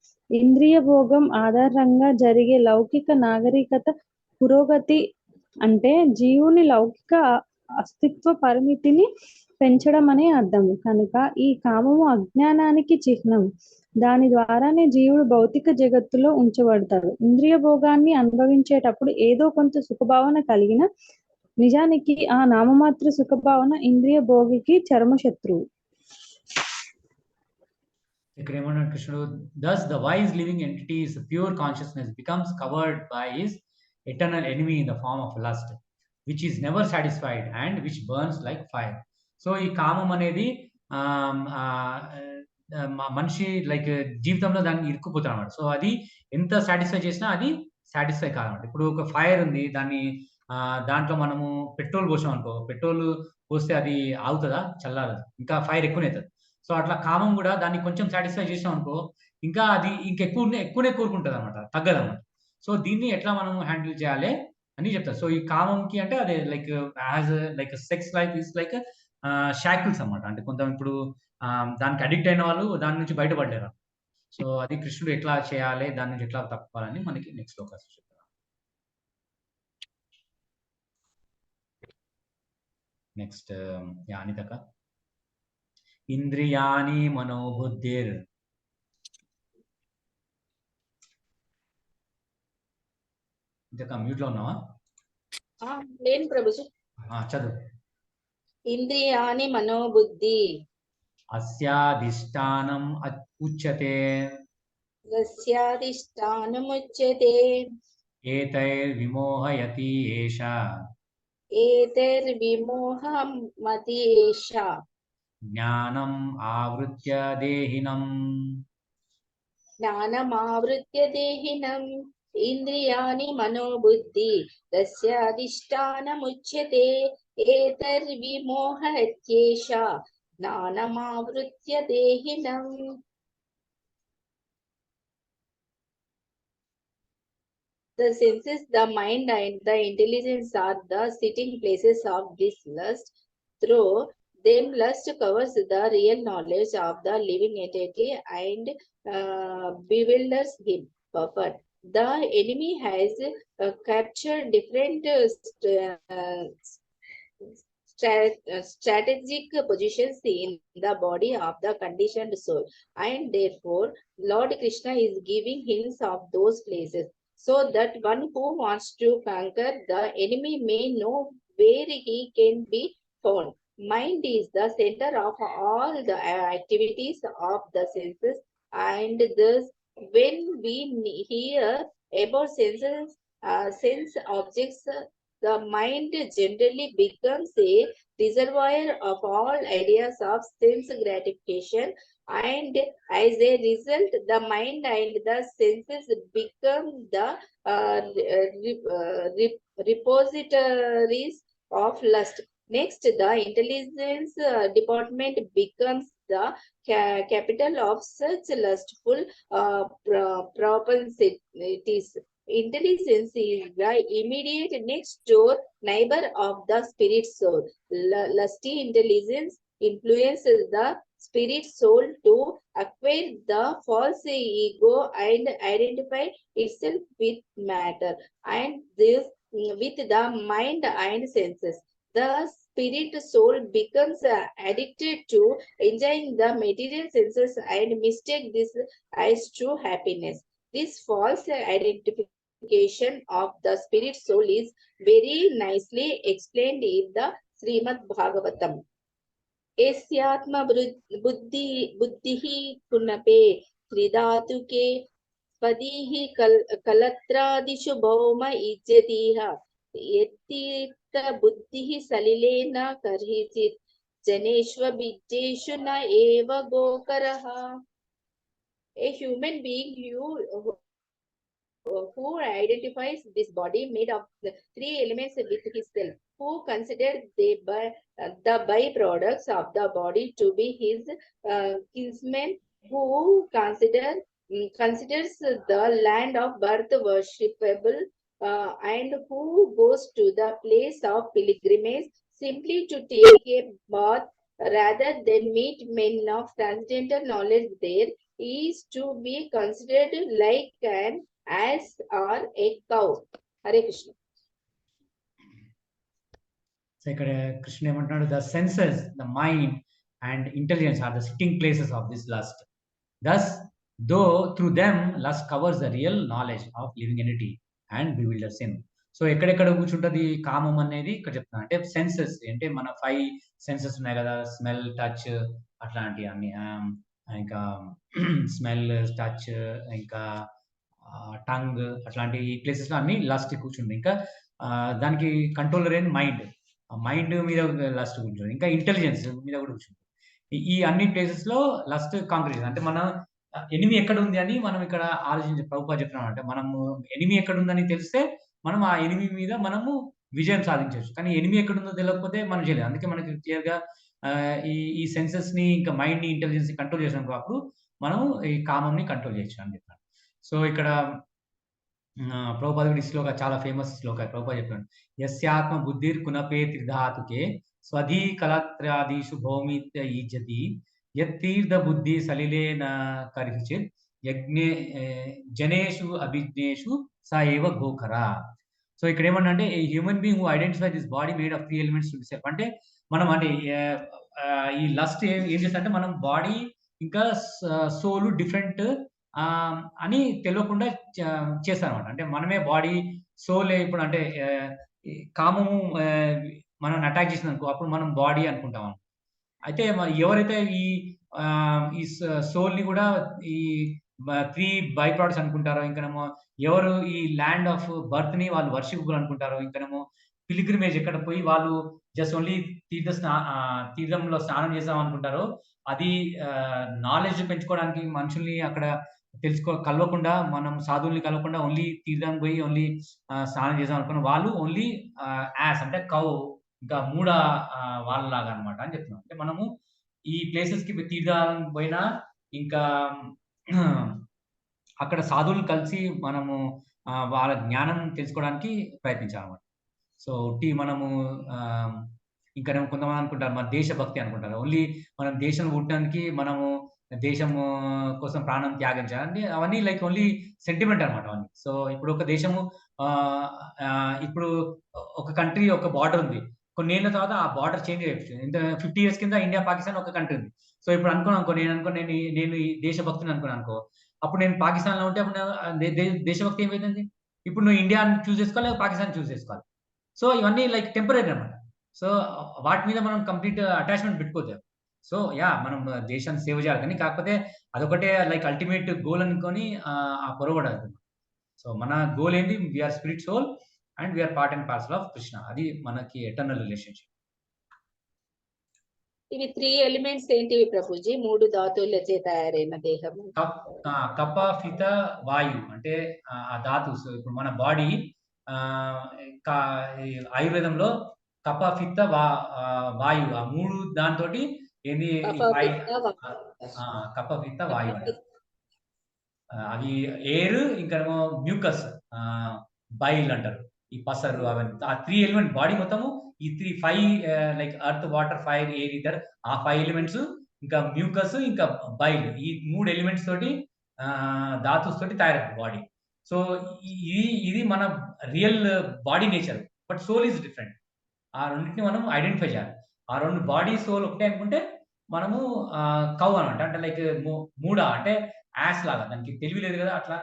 [SPEAKER 4] ఇంద్రియ భోగం ఆధారంగా జరిగే లౌకిక నాగరికత పురోగతి అంటే జీవుని లౌకిక అస్తిత్వ పరిమితిని పెంచడం అనే అర్థము. కనుక ఈ కామము అజ్ఞానానికి చిహ్నం. దాని ద్వారానే జీవుడు భౌతిక జగత్తులో ఉంచబడతాడు. ఇంద్రియ భోగాన్ని అనుభవించేటప్పుడు ఏదో కొంత సుఖభావన కలిగిన నిజానికి ఆ నామమాత్ర సుఖభావన ఇంద్రియ భోగికి చర్మ శత్రువు.
[SPEAKER 1] ఇక్కడ ఏమన్నాడు కృష్ణుడు, thus the wise living entity's pure consciousness becomes covered by his eternal enemy in the form of lust, which is never satisfied and which burns like fire. So ఈ కామం అనేది మనిషి లైక్ జీవితంలో దాన్ని ఇరుక్కుపోతాడు అన్నమాట. సో అది ఎంత సాటిస్ఫై చేసినా అది సాటిస్ఫై కాదన్నమాట. ఇప్పుడు ఒక ఫైర్ ఉంది, దాంట్లో మనము పెట్రోల్ పోసాం అనుకో, పెట్రోల్ పోస్తే అది ఆగుతుందా? చల్లారదు, ఇంకా ఫైర్ ఎక్కువనే అవుతుంది. సో అట్లా కామం కూడా దాన్ని కొంచెం సాటిస్ఫై చేసాం అనుకో, ఇంకా అది ఎక్కువనే కోరుకుంటుంది అనమాట, తగ్గదన్నమాట. సో దీన్ని ఎట్లా మనం హ్యాండిల్ చేయాలి అని చెప్తారు. సో ఈ కామంకి అంటే అదే like as like sex life is like shackles అనమాట. అంటే కొంత ఇప్పుడు దానికి అడిక్ట్ అయిన వాళ్ళు దాని నుంచి బయటపడలేరు. సో అది కృష్ణుడు ఎట్లా చేయాలి, దాని నుంచి ఎట్లా తప్పుకోవాలని మనకి నెక్స్ట్ అవకాశం చెప్తారు. నెక్స్ట్ అనితక. ఇంద్రియాని మనోబుద్ధిర్. ఇంతక మ్యూట్ లో ఉన్నావా?
[SPEAKER 2] లేను ప్రభుజీ.
[SPEAKER 1] చదువు.
[SPEAKER 2] ఇంద్రియాని మనోబుద్ధి
[SPEAKER 1] అస్యాధిష్టానం ఉచ్యతే.
[SPEAKER 2] యస్యాధిష్టానముచ్యతే.
[SPEAKER 1] ఏతైర్విమోహయతి ఏష.
[SPEAKER 2] ఏతైర్విమోహమతి ఏష.
[SPEAKER 1] జ్ఞానం ఆవృత్య దేహినం.
[SPEAKER 2] జ్ఞానమావృత్య దేహినం. ఇంద్రియాని మనోబుద్ధి తస్యాధిష్టానముచ్యతే. ఏతైర్విమోహయత్యేష. జ్ఞానమావృత్య దేహినం. The senses, the mind, and the intelligence are the sitting places of this lust. Through them, lust covers the real knowledge of the living entity and bewilders him. But the enemy has captured different strategic positions in the body of the conditioned soul, and therefore Lord Krishna is giving hints of those places, so that one who wants to conquer the enemy may know where he can be found. Mind is the center of all the activities of the senses, and thus when we hear about sense objects, the mind generally becomes a reservoir of all ideas of sense gratification, and as a result the mind and the senses become the repositories of lust. Next, the intelligence department becomes the capital of such lustful propensities. Intelligence is the immediate next door neighbor of the spirit soul. Lusty intelligence influences the spirit soul to acquire the false ego and identify itself with matter, and this with the mind and senses. Thus, spirit soul becomes addicted to enjoying the material senses and mistake this as true happiness. This false identification of the spirit soul is very nicely explained in the Srimad Bhagavatam. एस्यात्म बुद्धिः कुनपे त्रिधातुके स्वदीः कलत्रादिषु भौम इज्यतीह यत्तीर्थ बुद्धिः सलिलेन कर्हिचित् जनेष्वबीजेषु न एव गोकरः. A human being who identifies this body made of the three elements with his self, who considers the byproducts of the body to be his kinsmen, who considers the land of birth worshipable, and who goes to the place of pilgrimage simply to take a bath rather than meet men of transcendental knowledge there, is to be considered like an ass or a cow. Hare Krishna.
[SPEAKER 1] So ఇక్కడ కృష్ణ ఏమంటున్నాడు, the senses, the mind and intelligence are the sitting places of this lust. Thus though through them lust covers the real knowledge of living entity and bewilder sin. So ఎక్కడెక్కడ కూర్చుంటుంది కామం అనేది ఇక్కడ చెప్తున్నా. అంటే senses అంటే మన 5 సెన్సెస్ ఉన్నాయి కదా, స్మెల్, టచ్, అట్లాంటివి అన్ని, ఇంకా స్మెల్, టచ్, ఇంకా టంగ్, అట్లాంటి ప్లేసెస్ లో అన్ని లస్ట్ కూర్చుంది. ఇంకా దానికి కంట్రోలర్ ఏంటి మైండ్, మైండ్ మీద లస్ట్ కూర్చుంది. ఇంకా ఇంటెలిజెన్స్ మీద కూడా కూర్చుంది. ఈ అన్ని ప్లేసెస్ లో లస్ట్ కాంక్రీట్. అంటే మన ఎనిమి ఎక్కడ ఉంది అని మనం ఇక్కడ ప్రభుపాద చెప్తున్నాం. అంటే మనము ఎనిమి ఎక్కడ ఉందని తెలిస్తే మనం ఆ ఎనిమి మీద మనము విజయం సాధించవచ్చు. కానీ ఎనిమి ఎక్కడ ఉందో తెలియకపోతే మనం చేయలేదు. అందుకే మనకి క్లియర్ గా ఈ సెన్సెస్ ని, ఇంకా మైండ్ ని, ఇంటెలిజెన్స్ ని కంట్రోల్ చేసినప్పుడు అప్పుడు మనం ఈ కామం ని కంట్రోల్ చేయొచ్చు అని చెప్పారు. సో ఇక్కడ ప్రభుపాద ఈ శ్లోక చాలా ఫేమస్ శ్లోక. ప్రభుపాద చెప్పాడు, యస్యాత్మ బుద్ధిర్ కునపే త్రిధాతుకే స్వధీ కలత్రాదిషు భౌమిత్య ఈజతి యత్తీర్థ బుద్ధి సలిలేన కర్హిచిత్ యజ్ఞే జనేషు అభిజ్ఞేషు స ఏవ గోకరా. సో ఇక్కడ ఏమన్నా అంటే human being who identify this body made of 3 elements to self. అంటే మనం అంటే ఈ లస్ట్ ఏం చేస్తా అంటే మనం బాడీ ఇంకా సోల్ డిఫరెంట్ అని తెలియకుండా చేస్తారనమాట. అంటే మనమే బాడీ సోల్. ఇప్పుడు అంటే కామము మనం అటాక్ చేసింది అనుకో, అప్పుడు మనం బాడీ అనుకుంటాం. అయితే ఎవరైతే ఈ సోల్ ని కూడా ఈ 3 బై ప్రోడక్ట్స్ అనుకుంటారో, ఇంకనేమో ఎవరు ఈ ల్యాండ్ ఆఫ్ బర్త్ ని వాళ్ళు వర్షిపబుల్ అనుకుంటారో, ఇంకనేమో పిలిగ్రిమేజ్ ఎక్కడ పోయి వాళ్ళు జస్ట్ ఓన్లీ తీర్థంలో స్నానం చేద్దాం అనుకుంటారో, అది నాలెడ్జ్ పెంచుకోవడానికి మనుషుల్ని అక్కడ కలవకుండా, మనం సాధువుల్ని కలవకుండా ఓన్లీ తీర్థం పోయి ఓన్లీ స్నానం చేద్దాం అనుకున్న వాళ్ళు ఓన్లీ యాస్ అంటే కౌ, ఇంకా మూడ వాళ్ళలాగా అనమాట అని చెప్తున్నాం. అంటే మనము ఈ ప్లేసెస్ కి తీర్థం పోయినా, ఇంకా అక్కడ సాధువులు కలిసి మనము వాళ్ళ జ్ఞానం తెలుసుకోవడానికి ప్రయత్నించాలన్నమాట. సో మనము ఇంకా కొంతమంది అనుకుంటారు మన దేశభక్తి అనుకుంటారు. ఓన్లీ మనం దేశం పుట్టడానికి మనము దేశం కోసం ప్రాణం త్యాగం చేయాలి, అవన్నీ లైక్ ఓన్లీ సెంటిమెంట్ అనమాట అవన్నీ. సో ఇప్పుడు ఒక దేశము ఇప్పుడు ఒక కంట్రీ ఒక బార్డర్ ఉంది, కొన్ని ఏళ్ళ తర్వాత ఆ బార్డర్ చేంజ్ చేయొచ్చు. ఇంత 50 years కింద ఇండియా పాకిస్తాన్ ఒక కంట్రీ ఉంది. సో ఇప్పుడు నేను ఈ దేశభక్తిని అనుకున్నాను అనుకో, అప్పుడు నేను పాకిస్తాన్ లో ఉంటే అప్పుడు దేశభక్తి ఏమైతుంది? ఇప్పుడు నువ్వు ఇండియా చూస్ చేసుకోవాలి, పాకిస్తాన్ చూస్ చేసుకోవాలి. సో ఇవన్నీ లైక్ టెంపరీ అనమాట. సో వాటి మీద మనం కంప్లీట్ అటాచ్మెంట్ పెట్టుకోవచ్చు. సో మనం దేశాన్ని సేవ చేయాలి, కానీ కాకపోతే అదొకటే లైక్ అల్టిమేట్ గోల్ అనుకొని పొరబడదు. సో మన గోల్ ఏంటి? We are spirit soul and we are part and parcel of Krishna. అది మనకి ఎటర్నల్ రిలేషన్షిప్.
[SPEAKER 2] ఇవి 3 ఎలిమెంట్స్ ఏంటివి ప్రభుజీ? 3 ధాతువులచే తయారైన దేహము.
[SPEAKER 1] కప, ఫిత, వాయు అంటే ఆ ధాతుస్. ఇప్పుడు మన బాడీ ఆయుర్వేదంలో కప, ఫిత్త, వాయు ఆ 3 దాంతో ఏంది కప, ఫిత్త, వాయు అంటే అవి ఎయిర్, ఇంకా మ్యూకస్, బైల్ అంటారు, ఈ పసరు, అవన్నీ ఆ 3 ఎలిమెంట్ బాడీ మొత్తము. ఈ 5 like earth, water, fire, air, ether, ఆ 5 ఎలిమెంట్స్, ఇంకా మ్యూకస్, ఇంకా బైల్, ఈ 3 ఎలిమెంట్స్ తోటి ధాతుస్ తోటి తయారవుతుంది బాడీ. సో ఇది మన real body nature. But soul is different. ఆ రెండింటిని మనం ఐడెంటిఫై చేయాలి. ఆ 2 బాడీ, సోల్ ఒకటే అనుకుంటే మనము కౌ అనమాట. అంటే లైక్ మూడ అంటే యాస్ లాగా దానికి తెలివి లేదు కదా! అట్లా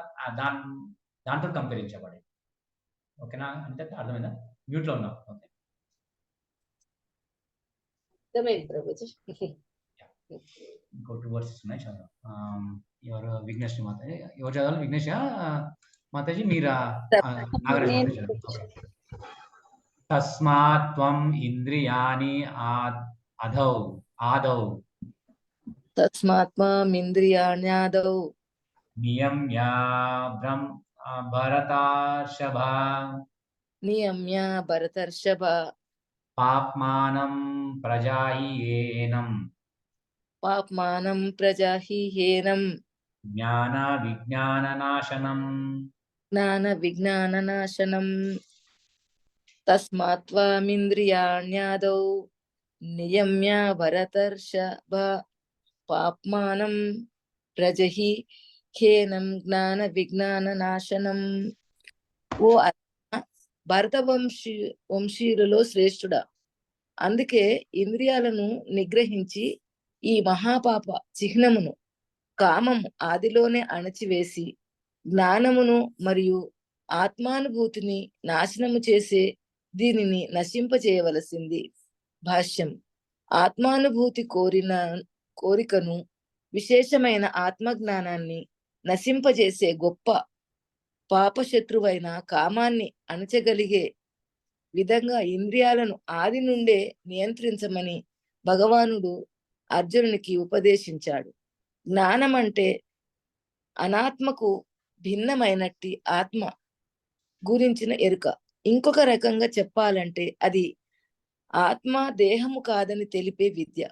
[SPEAKER 1] దాంతో కంపేరించబడేది. ఓకేనా? అంటే అర్థమైందా? మ్యూట్‌లో ఉన్నావు. ఓకే.
[SPEAKER 2] అర్థమైంది ప్రభుజీ.
[SPEAKER 1] ఇంకో 2 వర్సెస్ ఉన్నాయి చదవండి. ఎవరు విఘ్నేష్ మాతాజీ ఎవరు చదవాలి? విఘ్నేషా? మాతాజీ మీరా? నాగరాజ్
[SPEAKER 4] నేను
[SPEAKER 1] మాతాజీ చదవండి. ఓకే. తస్మాత్ త్వం ఇంద్రియాణి ఆదౌ
[SPEAKER 5] తస్మాత్మమింద్రియాణ్యాదౌ
[SPEAKER 1] నియమ్య భరతార్షభ
[SPEAKER 5] నియమ్య భరతర్షభ
[SPEAKER 1] పాప్మానం ప్రజాయేనం
[SPEAKER 5] పాప్మానం ప్రజాహీహేనం
[SPEAKER 1] జ్ఞాన విజ్ఞాననాశనం.
[SPEAKER 5] జ్ఞాన విజ్ఞాననాశనం. తస్మాత్వామింద్రియాణ్యాదౌ నియమ్య భరతర్షభ పాప్మానం ప్రజహి ఖేనం జ్ఞాన విజ్ఞాననాశనం. ఓ భరత వంశీయులలో శ్రేష్ఠుడా, అందుకే ఇంద్రియాలను నిగ్రహించి ఈ మహాపాప చిహ్నమును కామము ఆదిలోనే అణచివేసి జ్ఞానమును మరియు ఆత్మానుభూతిని నాశనము చేసే దీనిని నశింపచేయవలసింది. భాష్యం. ఆత్మానుభూతి కోరికను విశేషమైన ఆత్మజ్ఞానాన్ని నశింపజేసే గొప్ప పాపశత్రువైన కామాన్ని అణచగలిగే విధంగా ఇంద్రియాలను ఆది నుండే నియంత్రించమని భగవానుడు అర్జునునికి ఉపదేశించాడు. జ్ఞానం అంటే అనాత్మకు భిన్నమైనట్టి ఆత్మ గురించిన ఎరుక. ఇంకొక రకంగా చెప్పాలంటే అది ఆత్మ దేహము కాదని తెలిపే విద్య.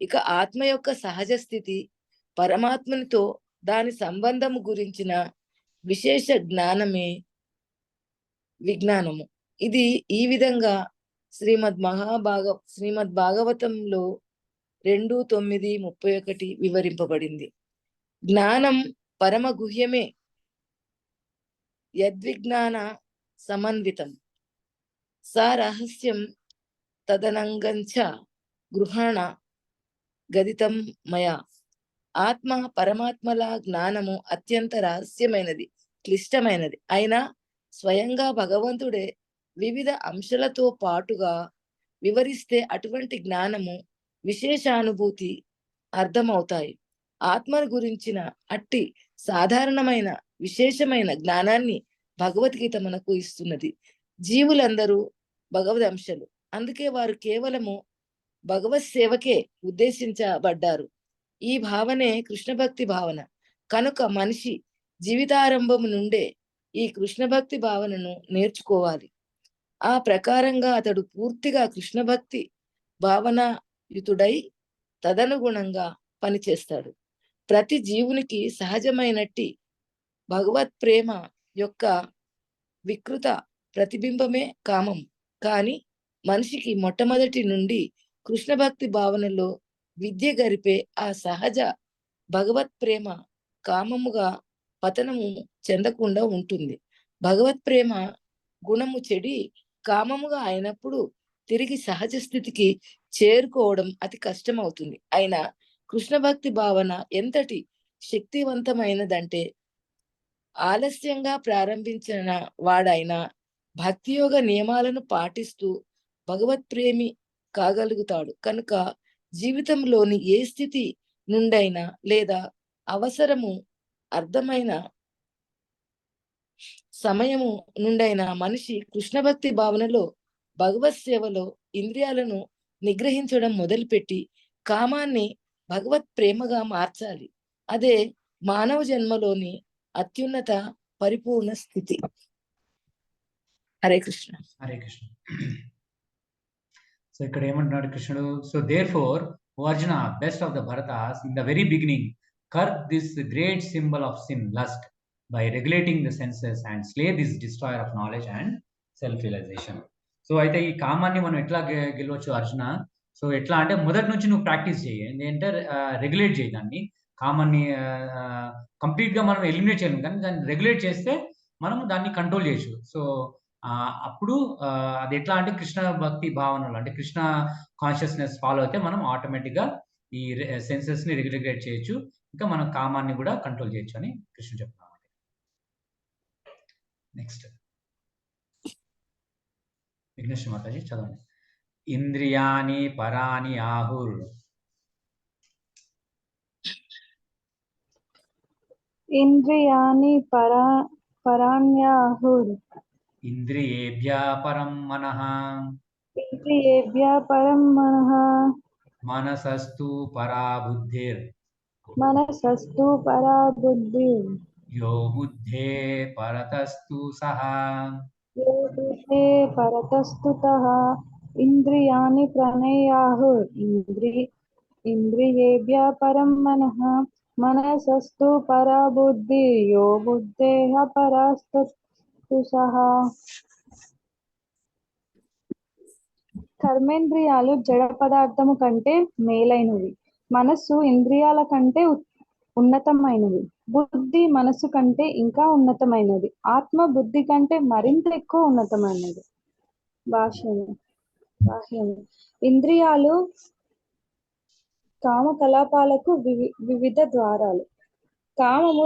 [SPEAKER 5] ఇక ఆత్మ యొక్క సహజ స్థితి పరమాత్మనితో దాని సంబంధము గురించిన విశేష జ్ఞానమే విజ్ఞానము. ఇది ఈ విధంగా శ్రీమద్ భాగవతంలో 2:9-31 వివరింపబడింది. జ్ఞానం పరమ గుహ్యమే యద్విజ్ఞాన సమన్వితం సా రహస్యం తదనంగంచ గృహణ గదితం మయా. ఆత్మ పరమాత్మల జ్ఞానము అత్యంత రహస్యమైనది, క్లిష్టమైనది. అయినా స్వయంగా భగవంతుడే వివిధ అంశాలతో పాటుగా వివరిస్తే అటువంటి జ్ఞానము విశేషానుభూతి అర్థమవుతాయి. ఆత్మను గురించిన అట్టి సాధారణమైన విశేషమైన జ్ఞానాన్ని భగవద్గీత మనకు ఇస్తున్నది. జీవులందరూ భగవదంశలు, అందుకే వారు కేవలము భగవత్ సేవకే ఉద్దేశించబడ్డారు. ఈ భావనే కృష్ణ భక్తి భావన. కనుక మనిషి జీవితారంభం నుండే ఈ కృష్ణ భక్తి భావనను నేర్చుకోవాలి. ఆ ప్రకారంగా అతడు పూర్తిగా కృష్ణ భక్తి భావనాయుతుడై తదనుగుణంగా పనిచేస్తాడు. ప్రతి జీవునికి సహజమైనట్టి భగవత్ ప్రేమ యొక్క వికృత ప్రతిబింబమే కామం. కానీ మనిషికి మొట్టమొదటి నుండి కృష్ణ భక్తి భావనలో విద్య గరిపే ఆ సహజ భగవత్ ప్రేమ కామముగా పతనము చెందకుండా ఉంటుంది. భగవత్ ప్రేమ గుణము చెడి కామముగా అయినప్పుడు తిరిగి సహజ స్థితికి చేరుకోవడం అతి కష్టమవుతుంది. అయినా కృష్ణ భక్తి భావన ఎంతటి శక్తివంతమైనదంటే ఆలస్యంగా ప్రారంభించిన వాడైనా భక్తియోగ నియమాలను పాటిస్తూ భగవత్ ప్రేమి కాగలుగుతాడు. కనుక జీవితంలోని ఏ స్థితి నుండైనా లేదా అవసరము అర్థమైన సమయము నుండైనా మనిషి కృష్ణ భక్తి భావనలో భగవత్ సేవలో ఇంద్రియాలను నిగ్రహించడం మొదలుపెట్టి కామాన్ని భగవత్ ప్రేమగా మార్చాలి. అదే మానవ జన్మలోని అత్యున్నత పరిపూర్ణ స్థితి. హరే కృష్ణ.
[SPEAKER 1] హరే కృష్ణ. సో ఇక్కడ ఏమంటున్నాడు కృష్ణుడు? So therefore O Arjuna, best of the Bharatas, in the very beginning curb this great symbol of sin lust by regulating the senses and slay this destroyer of knowledge and self realization. So అయితే ఈ కామాన్ని మనం ఎట్లా గెలవచ్చు Arjuna? So ఎట్లా అంటే మొదటి నుంచి నువ్వు ప్రాక్టీస్ చేయి. ఏంటంటే రెగ్యులేట్ చేయి దాన్ని. కామాన్ని కంప్లీట్ గా మనం ఎలిమినేట్ చేయలేము, కానీ దాన్ని రెగ్యులేట్ చేస్తే మనం దాన్ని కంట్రోల్ చేయొచ్చు. సో అప్పుడు అది ఎట్లా అంటే కృష్ణ భక్తి భావనలు అంటే కృష్ణ కాన్షియస్నెస్ ఫాలో అయితే మనం ఆటోమేటిక్గా ఈ సెన్సెస్ ని రెగ్యులేట్ చేయొచ్చు, ఇంకా మనం కామాన్ని కూడా కంట్రోల్ చేయొచ్చు అని కృష్ణుడు చెప్తున్నాం. నెక్స్ట్ విఘ్నేశ్వర మాతాజీ చదవండి. ఇంద్రియాని పరాని ఆహుర్.
[SPEAKER 4] ఇంద్రియాని పరాణ్యాహుర్.
[SPEAKER 1] ఇంద్రియేభ్యः పరం మనః.
[SPEAKER 4] ఇంద్రియేభ్యः పరం మనః.
[SPEAKER 1] మనసస్తు పరా బుద్ధిర్.
[SPEAKER 4] మనసస్తు పరా బుద్ధిర్.
[SPEAKER 1] యో బుద్ధే పరతస్తు సహ.
[SPEAKER 4] యో బుద్ధే పరతస్తు సహ. ఇంద్రియాని ప్రణయాహుర్. ఇంద్రియేభ్యः పరం మనః. మనసస్తు పరా బుద్ధి. యో బుద్ధేః పరస్తు సహ. కర్మేంద్రియాలు జడ పదార్థము కంటే మేలైనవి, మనస్సు ఇంద్రియాల కంటే ఉన్నతమైనవి, బుద్ధి మనస్సు కంటే ఇంకా ఉన్నతమైనది, ఆత్మ బుద్ధి కంటే మరింత ఎక్కువ ఉన్నతమైనది. భాష్యము. ఇంద్రియాలు కామకలాపాలకు వివిధ ద్వారాలు. కామము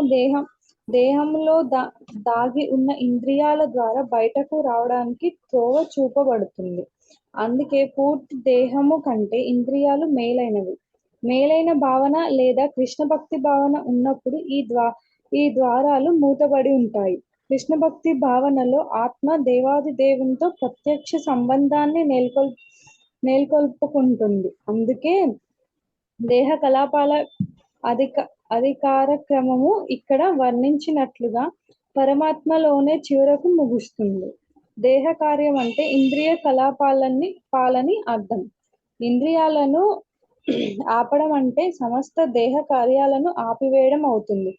[SPEAKER 4] దేహంలో దాగి ఉన్న ఇంద్రియాల ద్వారా బయటకు రావడానికి త్రోవ చూపబడుతుంది. అందుకే పూర్తి దేహము కంటే ఇంద్రియాలు మేలైనవి. మేలైన భావన లేదా కృష్ణ భక్తి భావన ఉన్నప్పుడు ఈ ద్వారాలు మూతబడి ఉంటాయి. కృష్ణ భక్తి భావనలో ఆత్మ దేవాది దేవునితో ప్రత్యక్ష సంబంధాన్ని నెలకొల్పుకుంటుంది. అందుకే దేహ కలాపాల అధికార క్రమము ఇక్కడ వర్ణించినట్లుగా పరమాత్మలోనే చివరకు ముగుస్తుంది. దేహ కార్యం అంటే ఇంద్రియ కలాపాలని అర్థం. ఇంద్రియాలను ఆపడం అంటే సమస్త దేహ కార్యాలను ఆపివేయడం అవుతుంది.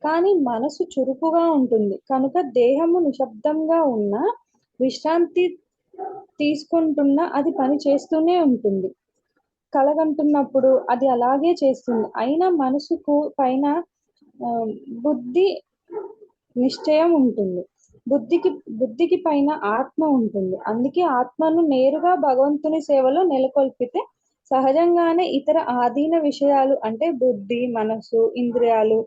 [SPEAKER 4] కానీ మనసు చురుకుగా ఉంటుంది కనుక దేహము నిశ్శబ్దంగా ఉన్న విశ్రాంతి తీసుకుంటున్నా అది పని చేస్తూనే ఉంటుంది. కలగంటున్నప్పుడు అది అలాగే చేస్తుంది. అయినా మనసుకు పైన బుద్ధి నిశ్చయం ఉంటుంది. బుద్ధికి పైన ఆత్మ ఉంటుంది. అందుకే ఆత్మను నేరుగా భగవంతుని సేవలో నెలకొల్పితే సహజంగానే ఇతర ఆధీన విషయాలు అంటే బుద్ధి, మనసు, ఇంద్రియాలు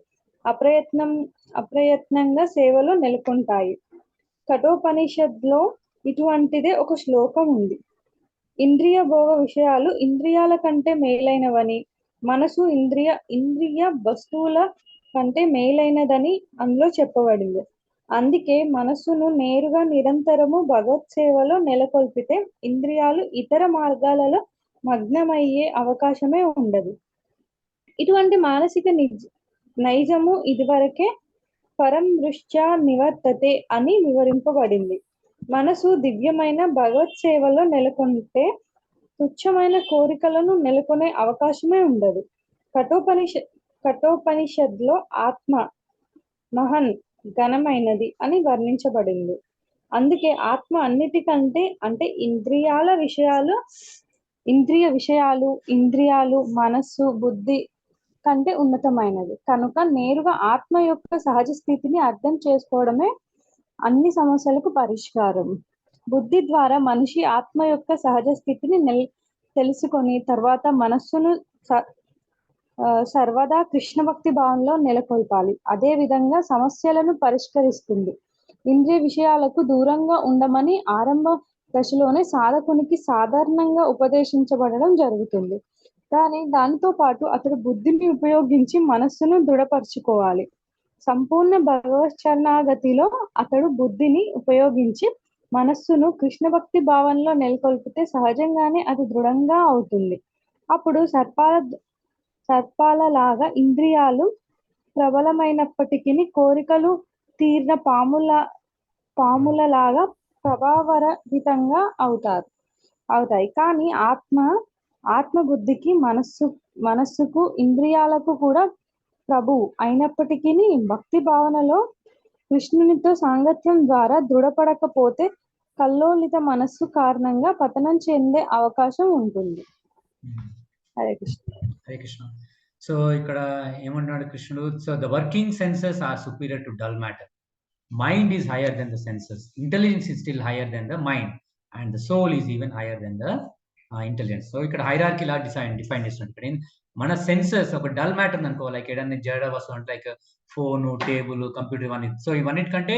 [SPEAKER 4] అప్రయత్నంగా సేవలో నెలకొంటాయి. కఠోపనిషత్లో ఇటువంటిదే ఒక శ్లోకం ఉంది. ఇంద్రియ భోగ విషయాలు ఇంద్రియాల కంటే మేలైనవని, మనసు ఇంద్రియ వస్తువుల కంటే మేలైనదని అందులో చెప్పబడింది. అందుకే మనస్సును నేరుగా నిరంతరము భగవత్ సేవలో నెలకొల్పితే ఇంద్రియాలు ఇతర మార్గాలలో మగ్నమయ్యే అవకాశమే ఉండదు. ఇటువంటి మానసిక నైజము ఇదివరకే పరం దృష్ట్యా నివర్తతే అని వివరింపబడింది. మనసు దివ్యమైన భగవత్ సేవలో నెలకొంటే తుచ్చమైన కోరికలను నెలకొనే అవకాశమే ఉండదు. కఠోపనిషత్లో ఆత్మ మహన్ ఘనమైనది అని వర్ణించబడింది. అందుకే ఆత్మ అన్నిటికంటే అంటే ఇంద్రియాలు, మనస్సు, బుద్ధి కంటే ఉన్నతమైనది. కనుక నేరుగా ఆత్మ యొక్క సహజ స్థితిని అర్థం చేసుకోవడమే అన్ని సమస్యలకు పరిష్కారం. బుద్ధి ద్వారా మనిషి ఆత్మ యొక్క సహజ స్థితిని తెలుసుకొని తర్వాత మనస్సును సర్వదా కృష్ణ భక్తి భావంలో నెలకొల్పాలి. అదే విధంగా సమస్యలను పరిష్కరిస్తుంది. ఇంద్రియ విషయాలకు దూరంగా ఉండమని ఆరంభ దశలోనే సాధకునికి సాధారణంగా ఉపదేశించబడడం జరుగుతుంది. కానీ దానితో పాటు అతడు బుద్ధిని ఉపయోగించి మనస్సును దృఢపరచుకోవాలి. సంపూర్ణ భగవత్ శరణాగతిలో అతడు బుద్ధిని ఉపయోగించి మనస్సును కృష్ణ భక్తి భావనలో నెలకొల్పితే సహజంగానే అది దృఢంగా అవుతుంది. అప్పుడు సర్పాలలాగా ఇంద్రియాలు ప్రబలమైనప్పటికీ కోరికలు తీర్న పాములలాగా ప్రభావరహితంగా అవుతాయి. కానీ ఆత్మ బుద్ధికి మనస్సుకు ఇంద్రియాలకు కూడా ప్రభు అయినప్పటికీ భక్తి భావనలో కృష్ణునితో సాంగత్యం ద్వారా దృఢపడకపోతే కల్లోలిత మనస్సు కారణంగా పతనం చెందే అవకాశం ఉంటుంది. హరే
[SPEAKER 1] కృష్ణ. సో ఇక్కడ ఏమంటున్నాడు కృష్ణుడు? So the working senses are superior to dull matter. mind is higher than the senses, intelligence is still higher than the mind, and the soul is even higher than the intelligence. So ఇక్కడ hierarchy లా define చేస్తున్నాడు. ఇక్కడ మన senses ఒక dull matter అనుకో, like ఏదైనా జడ వస్తువు అంటే లైక్ ఫోను, టేబుల్, కంప్యూటర్, ఇవన్నీ. సో ఇవన్నిటికంటే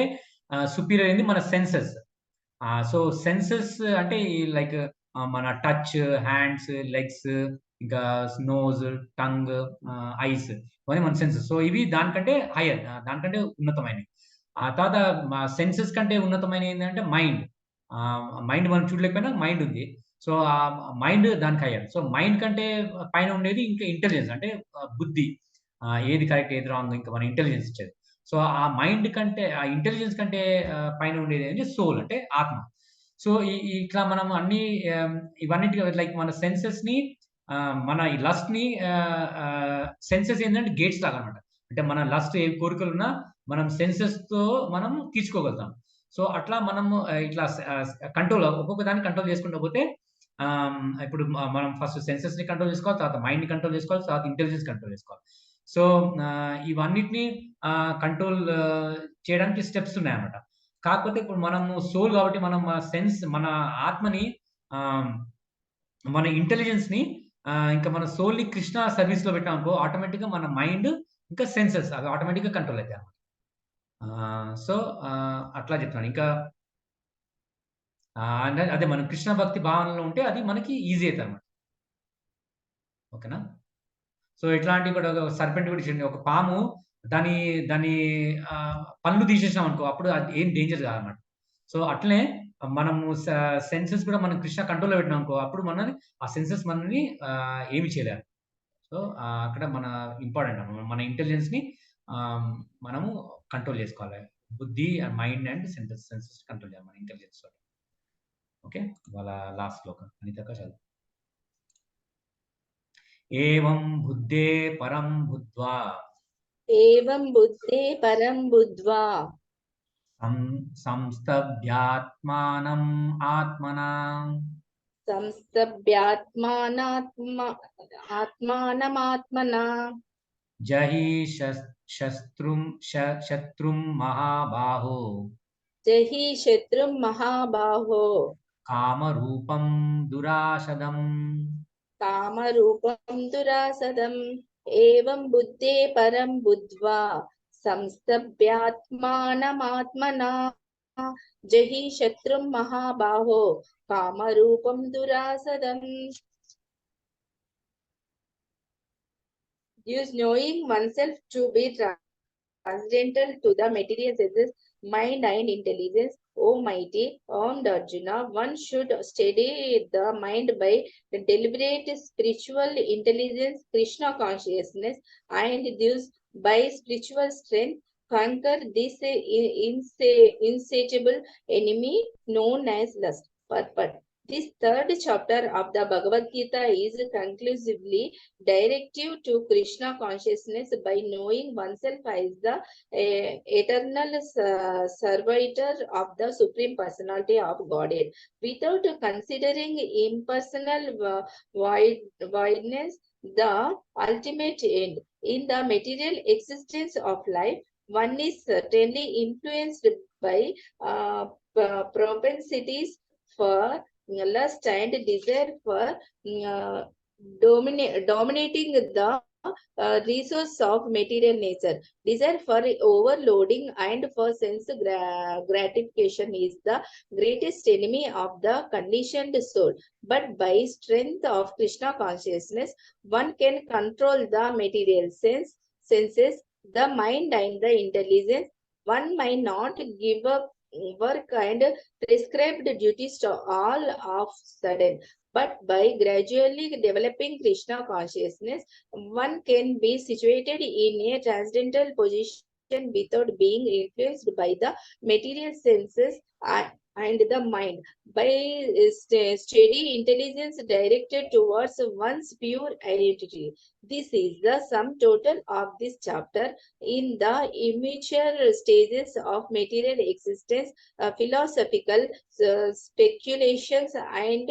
[SPEAKER 1] సుపీరియర్ అయింది మన సెన్సెస్. సో సెన్సెస్ అంటే లైక్ మన టచ్, హ్యాండ్స్, లెగ్స్, ఇంకా నోజ్, టంగ్, ఐస్, ఇవన్నీ మన సెన్సెస్. సో ఇవి దానికంటే హైయర్, దానికంటే ఉన్నతమైనవి. ఆ తర్వాత సెన్సెస్ కంటే ఉన్నతమైన ఏంటంటే మైండ్. మైండ్ మనం చూడలేకపోయినా మైండ్ ఉంది. సో ఆ మైండ్ దానికి హైయర్. సో మైండ్ కంటే పైన ఉండేది ఇంకా ఇంటెలిజెన్స్, అంటే బుద్ధి, ఏది కరెక్ట్ ఏది రాంగ్, ఇంకా మన ఇంటెలిజెన్స్ ఇచ్చేది. సో ఆ మైండ్ కంటే, ఆ ఇంటెలిజెన్స్ కంటే పైన ఉండేది ఏంటి, సోల్ అంటే ఆత్మ. సో ఇట్లా మనం అన్ని ఇవన్నిటి లైక్ మన సెన్సెస్ ని, మన ఈ లస్ట్ ని, సెన్సెస్ ఏంటంటే గేట్స్ లాగా అనమాట. అంటే మన లస్ట్ ఏ కోరికలు ఉన్నా మనం సెన్సెస్ తో మనం తీర్చుకోగలుగుతాం. సో అట్లా మనము ఇట్లా కంట్రోల్, ఒక్కొక్క దాన్ని కంట్రోల్ చేసుకుంటూ పోతే, ఇప్పుడు మనం ఫస్ట్ సెన్సెస్ ని కంట్రోల్ చేసుకోవాలి, తర్వాత మైండ్ ని కంట్రోల్ చేసుకోవాలి, తర్వాత ఇంటెలిజెన్స్ కంట్రోల్ చేసుకోవాలి. సో ఇవన్నిటిని కంట్రోల్ చేయడానికి స్టెప్స్ ఉన్నాయన్నమాట. కాకపోతే ఇప్పుడు మనము సోల్ కాబట్టి మనం మన ఆత్మని, మన ఇంటెలిజెన్స్ ని, ఇంకా మన సోల్ ని కృష్ణ సర్వీస్ లో పెట్టామనుకో, ఆటోమేటిక్ గా మన మైండ్ ఇంకా సెన్సెస్ అవి ఆటోమేటిక్ గా కంట్రోల్ అవుతాయి అన్నమాట. సో అట్లా చెప్తున్నాను. ఇంకా అదే మనం కృష్ణ భక్తి భావనలో ఉంటే అది మనకి ఈజీ అవుతుంది అన్నమాట. ఓకేనా? సో ఇట్లాంటి కూడా సర్పెంట్ కూడా చూడండి, ఒక పాము దాని పళ్ళు తీసేసాం అనుకో, అప్పుడు అది ఏం డేంజర్ కాదన్నమాట. సో అట్లనే మనము సెన్సెస్ కూడా మనం కృష్ణ కంట్రోల్లో పెట్టినాం అనుకో, అప్పుడు మనని ఆ సెన్సెస్ మనని ఏమి చేయలేరు. సో అక్కడ మన ఇంపార్టెంట్ అన్నమాట, మన ఇంటెలిజెన్స్ ని మనము కంట్రోల్ చేసుకోవాలి. బుద్ధి, మైండ్ అండ్ సెన్సెస్ కంట్రోల్ చేయాలి మన ఇంటెలిజెన్స్ తోటి. ఓకే, వాళ్ళ లాస్ట్ శ్లోకం అనితక్క చదువు. ఏవం బుద్ధే పరం బుద్ధ్వా,
[SPEAKER 2] ఏవం బుద్ధే పరం బుద్ధ్వా,
[SPEAKER 1] సంస్తభ్యాత్మానం ఆత్మనా,
[SPEAKER 2] సంస్తభ్యాత్మానాత్మానమాత్మనా,
[SPEAKER 1] జహి శత్రుం మహాబాహో,
[SPEAKER 2] జహి శత్రుం మహాబాహో,
[SPEAKER 1] కామరూపం దురాసదం,
[SPEAKER 2] కామరూపం దురాసదం. ఏవం బుద్ధే పరం బుద్ధ్వా, సంస్తభ్యాత్మానమాత్మనా, జహి శత్రుం మహాబాహో, కామరూపం దురాసదం. Use knowing oneself to be transcendental to the material senses, mind and intelligence. O mighty armed Arjuna, one should steady the mind by deliberate spiritual intelligence, Krishna consciousness, and thus by spiritual strength conquer this insatiable enemy known as lust. Purport. This third chapter of the Bhagavad Gita is conclusively directive to Krishna consciousness by knowing oneself as the eternal servitor of the Supreme Personality of Godhead, without considering impersonal voidness, the ultimate end. In the material existence of life, one is certainly influenced by propensities for lust and desire for dominating the resource of material nature. Desire for overloading and for sense gratification is the greatest enemy of the conditioned soul. But by strength of Krishna consciousness, one can control the material senses, the mind and the intelligence. One might not give up work and prescribed duties to all of sudden, but by gradually developing Krishna consciousness, one can be situated in a transcendental position without being influenced by the material senses and the mind. By steady intelligence directed towards one's pure identity. This is the sum total of this chapter. In the immature stages of material existence, philosophical speculations and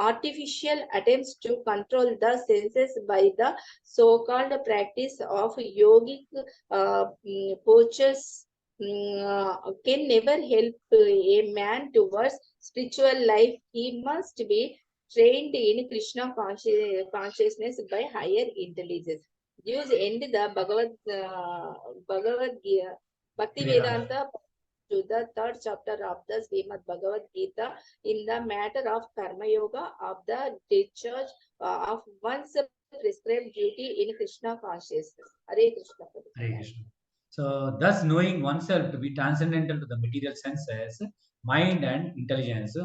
[SPEAKER 2] artificial attempts to control the senses by the so-called practice of yogic postures can never help a man towards spiritual life. He must be trained in Krishna consciousness by higher intelligence. Jews end the Bhagavad Gita, Bhakti Vedanta to the third chapter of the Srimad Bhagavad Gita in the matter of Karma Yoga of the discharge of one's prescribed duty in Krishna consciousness. Hare Krishna.
[SPEAKER 1] Hare Krishna. So, thus knowing oneself to be transcendental to the material senses, mind and intelligence,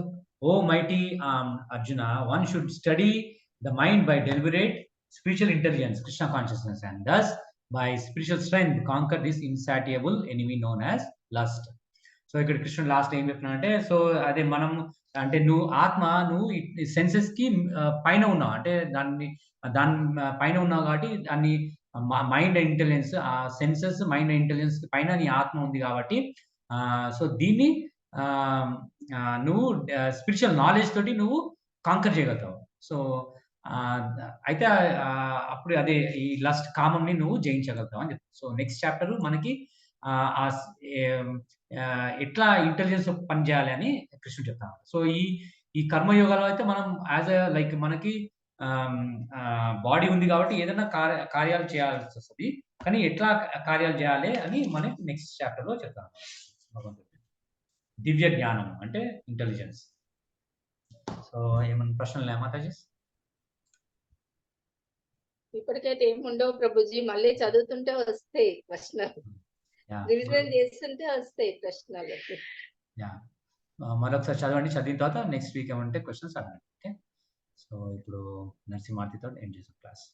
[SPEAKER 1] O mighty Arjuna, one should study the mind by deliberate spiritual intelligence, Krishna consciousness, and thus by spiritual strength conquer this insatiable enemy known as lust. So ఇక్కడ కృష్ణుడు last ఏం చెప్తున్నా అంటే, so అదే మనం అంటే నువ్వు ఆత్మ నువ్వు సెన్సెస్ కి పైన ఉన్నావు, అంటే దాని పైన ఉన్నావు కాబట్టి దాన్ని మైండ్ ఇంటెలిజెన్స్, ఆ సెన్సెస్ మైండ్ ఇంటెలిజెన్స్ పైన నీ ఆత్మ ఉంది కాబట్టి సో దీన్ని నువ్వు స్పిరిచువల్ నాలెడ్జ్ తోటి నువ్వు కాంకర్ చేయగలుగుతావు. సో అయితే అప్పుడు అదే ఈ లస్ట్ కామంని నువ్వు జయించగలుగుతావు అని చెప్తావు. సో నెక్స్ట్ చాప్టర్ మనకి ఎట్లా ఇంటెలిజెన్స్ పని చేయాలి అని కృష్ణుడు చెప్తాను. సో ఈ కర్మయోగాలో అయితే మనం యాజ్ లైక్ మనకి బాడీ ఉంది కాబట్టి ఏదైనా కార్యాలు చేయాల్సి వస్తుంది, కానీ ఎట్లా కార్యాలు చేయాలి అని మనకి నెక్స్ట్ చాప్టర్ లో చెప్తాను. దివ్య జ్ఞానం అంటే ఇంటెలిజెన్స్. సో ఏమన్నా ప్రశ్నలు లేమా మాతాజీ?
[SPEAKER 2] ఇప్పటికైతే ఏముండవు ప్రభుజీ, మళ్ళీ చదువుతుంటే వస్తాయి ప్రశ్నలు, రివిజన్ చేస్తుంటే వస్తాయి ప్రశ్నలు.
[SPEAKER 1] మరొకసారి చదవండి, చదివిన తర్వాత నెక్స్ట్ వీక్ ఏమంటే క్వశ్చన్స్ అడగండి. ఓకే, సో ఇప్పుడు నరసింహార్తితో ఏం చేసాం క్లాస్.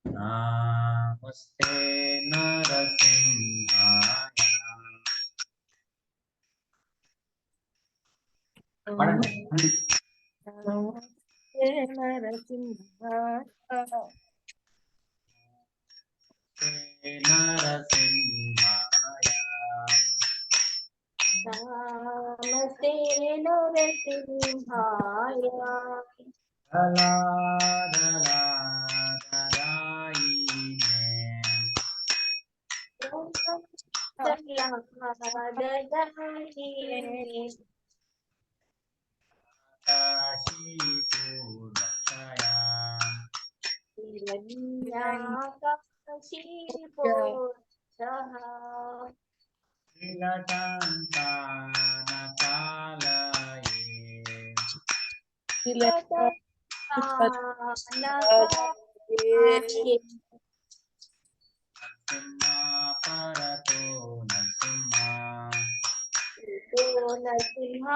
[SPEAKER 1] నమస్తే నరసింహాయ. పడండి.
[SPEAKER 5] నమస్తే నరసింహాయ.
[SPEAKER 1] నరసింహాయ.
[SPEAKER 2] నమస్తే నరసింహాయ. నరసింహ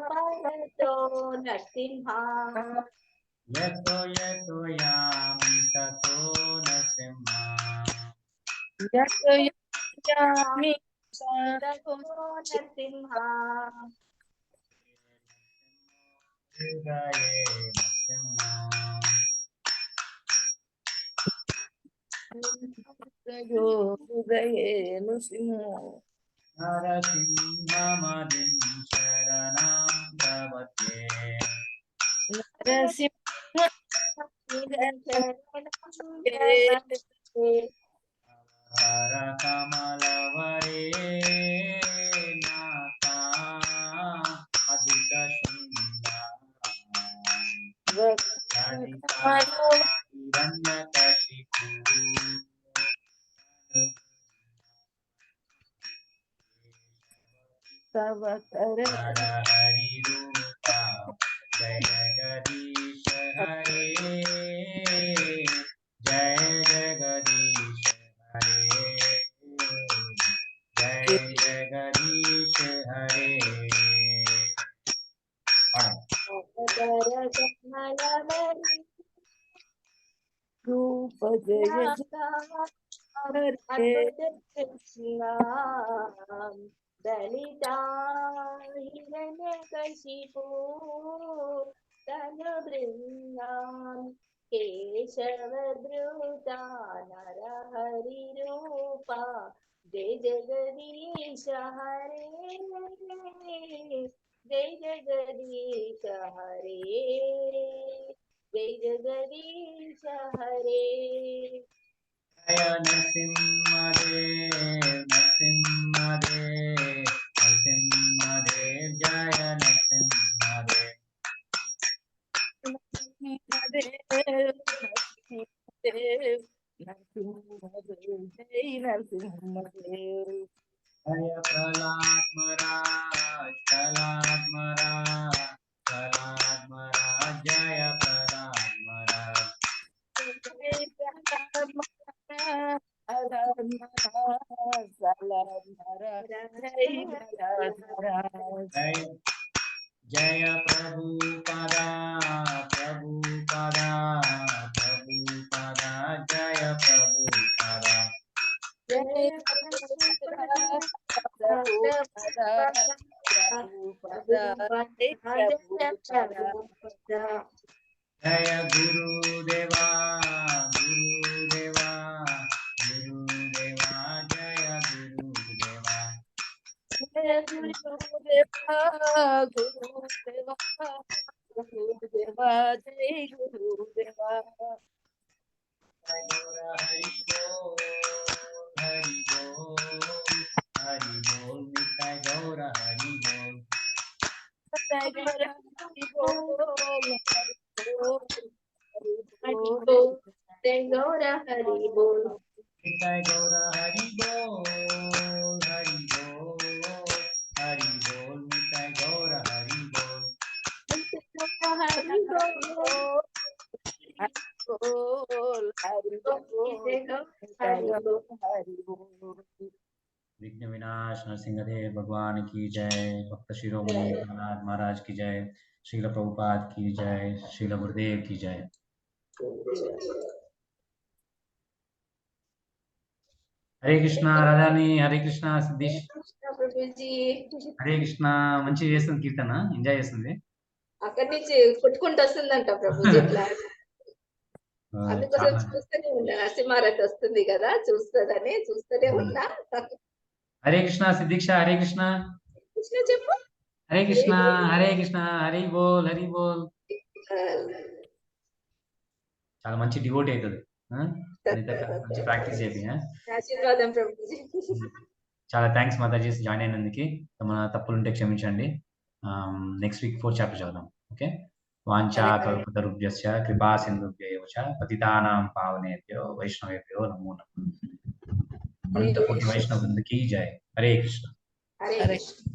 [SPEAKER 2] పరతో నరసింహ
[SPEAKER 1] యతో యతో యామి తతో నరసింహ
[SPEAKER 5] యతో యామి
[SPEAKER 2] తతో నరసింహ
[SPEAKER 1] హృదయే నరసింహ
[SPEAKER 5] హృదయే నృసింహ
[SPEAKER 1] నరసింహమదిం శరణం ప్రపద్యే.
[SPEAKER 5] నరసింహ
[SPEAKER 1] కమలవరే నాథ అధిక హిరణ్యకశిపు హరి రూప జయ జగదీశ హరే జయ జగదీశ హరే జయ జగదీశ హరే.
[SPEAKER 5] రూప జయ
[SPEAKER 2] దళితా హిరణ్యకశిపు తను బృందాం केशवधृता नरहरि रूपा जय जगदीश हरे जय जगदीश हरे जय जगदीश हरे
[SPEAKER 1] जय नरसिंहदेव नरसिंहदेव नरसिंहदेव जय नरसिंहदेव जय प्रहलाद महाराज प्रहलाद महाराज प्रहलाद महाराज जय प्रहलाद महाराज जय जय प्रभुपादा प्रभुपादा प्रभुपादा जय प्रभुपादा जय गुरुदेवा गुरुदेवा गुरुदेवा जय गुरुदेवा जय गौर हरि बोल हरि बोल हरि बोल निताय गौर हरि बोल
[SPEAKER 2] जय गौर हरि बोल
[SPEAKER 1] निताय गौर हरि बोल हरि बोल हरि बोल निताय गौर हरि बोल विघ्न विनाश नरसिंहदेव भगवान की जय भक्त शिरोमणि प्रहलाद महाराज की जय श्रील प्रभुपाद की जय श्रील गुरुदेव की जय हरे कृष्णा राधानी हरे कृष्णा సిద్ధీష్
[SPEAKER 2] ప్రభుజీ
[SPEAKER 1] హరే కృష్ణ మంచిగా చేస్తుంది కీర్తన ఎంజాయ్ చేస్తుంది
[SPEAKER 2] అక్కడి నుంచి కొట్టుకుంటూ వస్తుందంట ప్రభుజీ క్లాస్ అందుకోసం
[SPEAKER 1] చాలా
[SPEAKER 2] చూస్తూనే ఉన్నా నరసింహారతి వస్తుంది కదా చూస్తూనే ఉన్నా
[SPEAKER 1] హరే కృష్ణ సిద్ధీక్ష హరే కృష్ణ
[SPEAKER 2] కృష్ణ చెప్పు
[SPEAKER 1] హరే కృష్ణ హరే కృష్ణ హరి బోల్ హరి బోల్ చాలా మంచి డివోట్ అవుతుంది మంచి ప్రాక్టీస్ చేపి
[SPEAKER 2] ఆశీర్వాదం ప్రభుజీ
[SPEAKER 1] చాలా థ్యాంక్స్ మాతాజీ జాయిన్ అయినందుకు మన తప్పులుంటే క్షమించండి నెక్స్ట్ వీక్ 4 చాప్టర్ చదువుదాం ఓకే వాంఛా కల్పతరుభ్యశ్చ కృపా సింధుభ్యైవ చ పతితానాం పావనేభ్యో వైష్ణవేభ్యో నమో నమః అనంత కోటి వైష్ణవ బృందకి జై హరే కృష్ణ
[SPEAKER 2] హరే కృష్ణ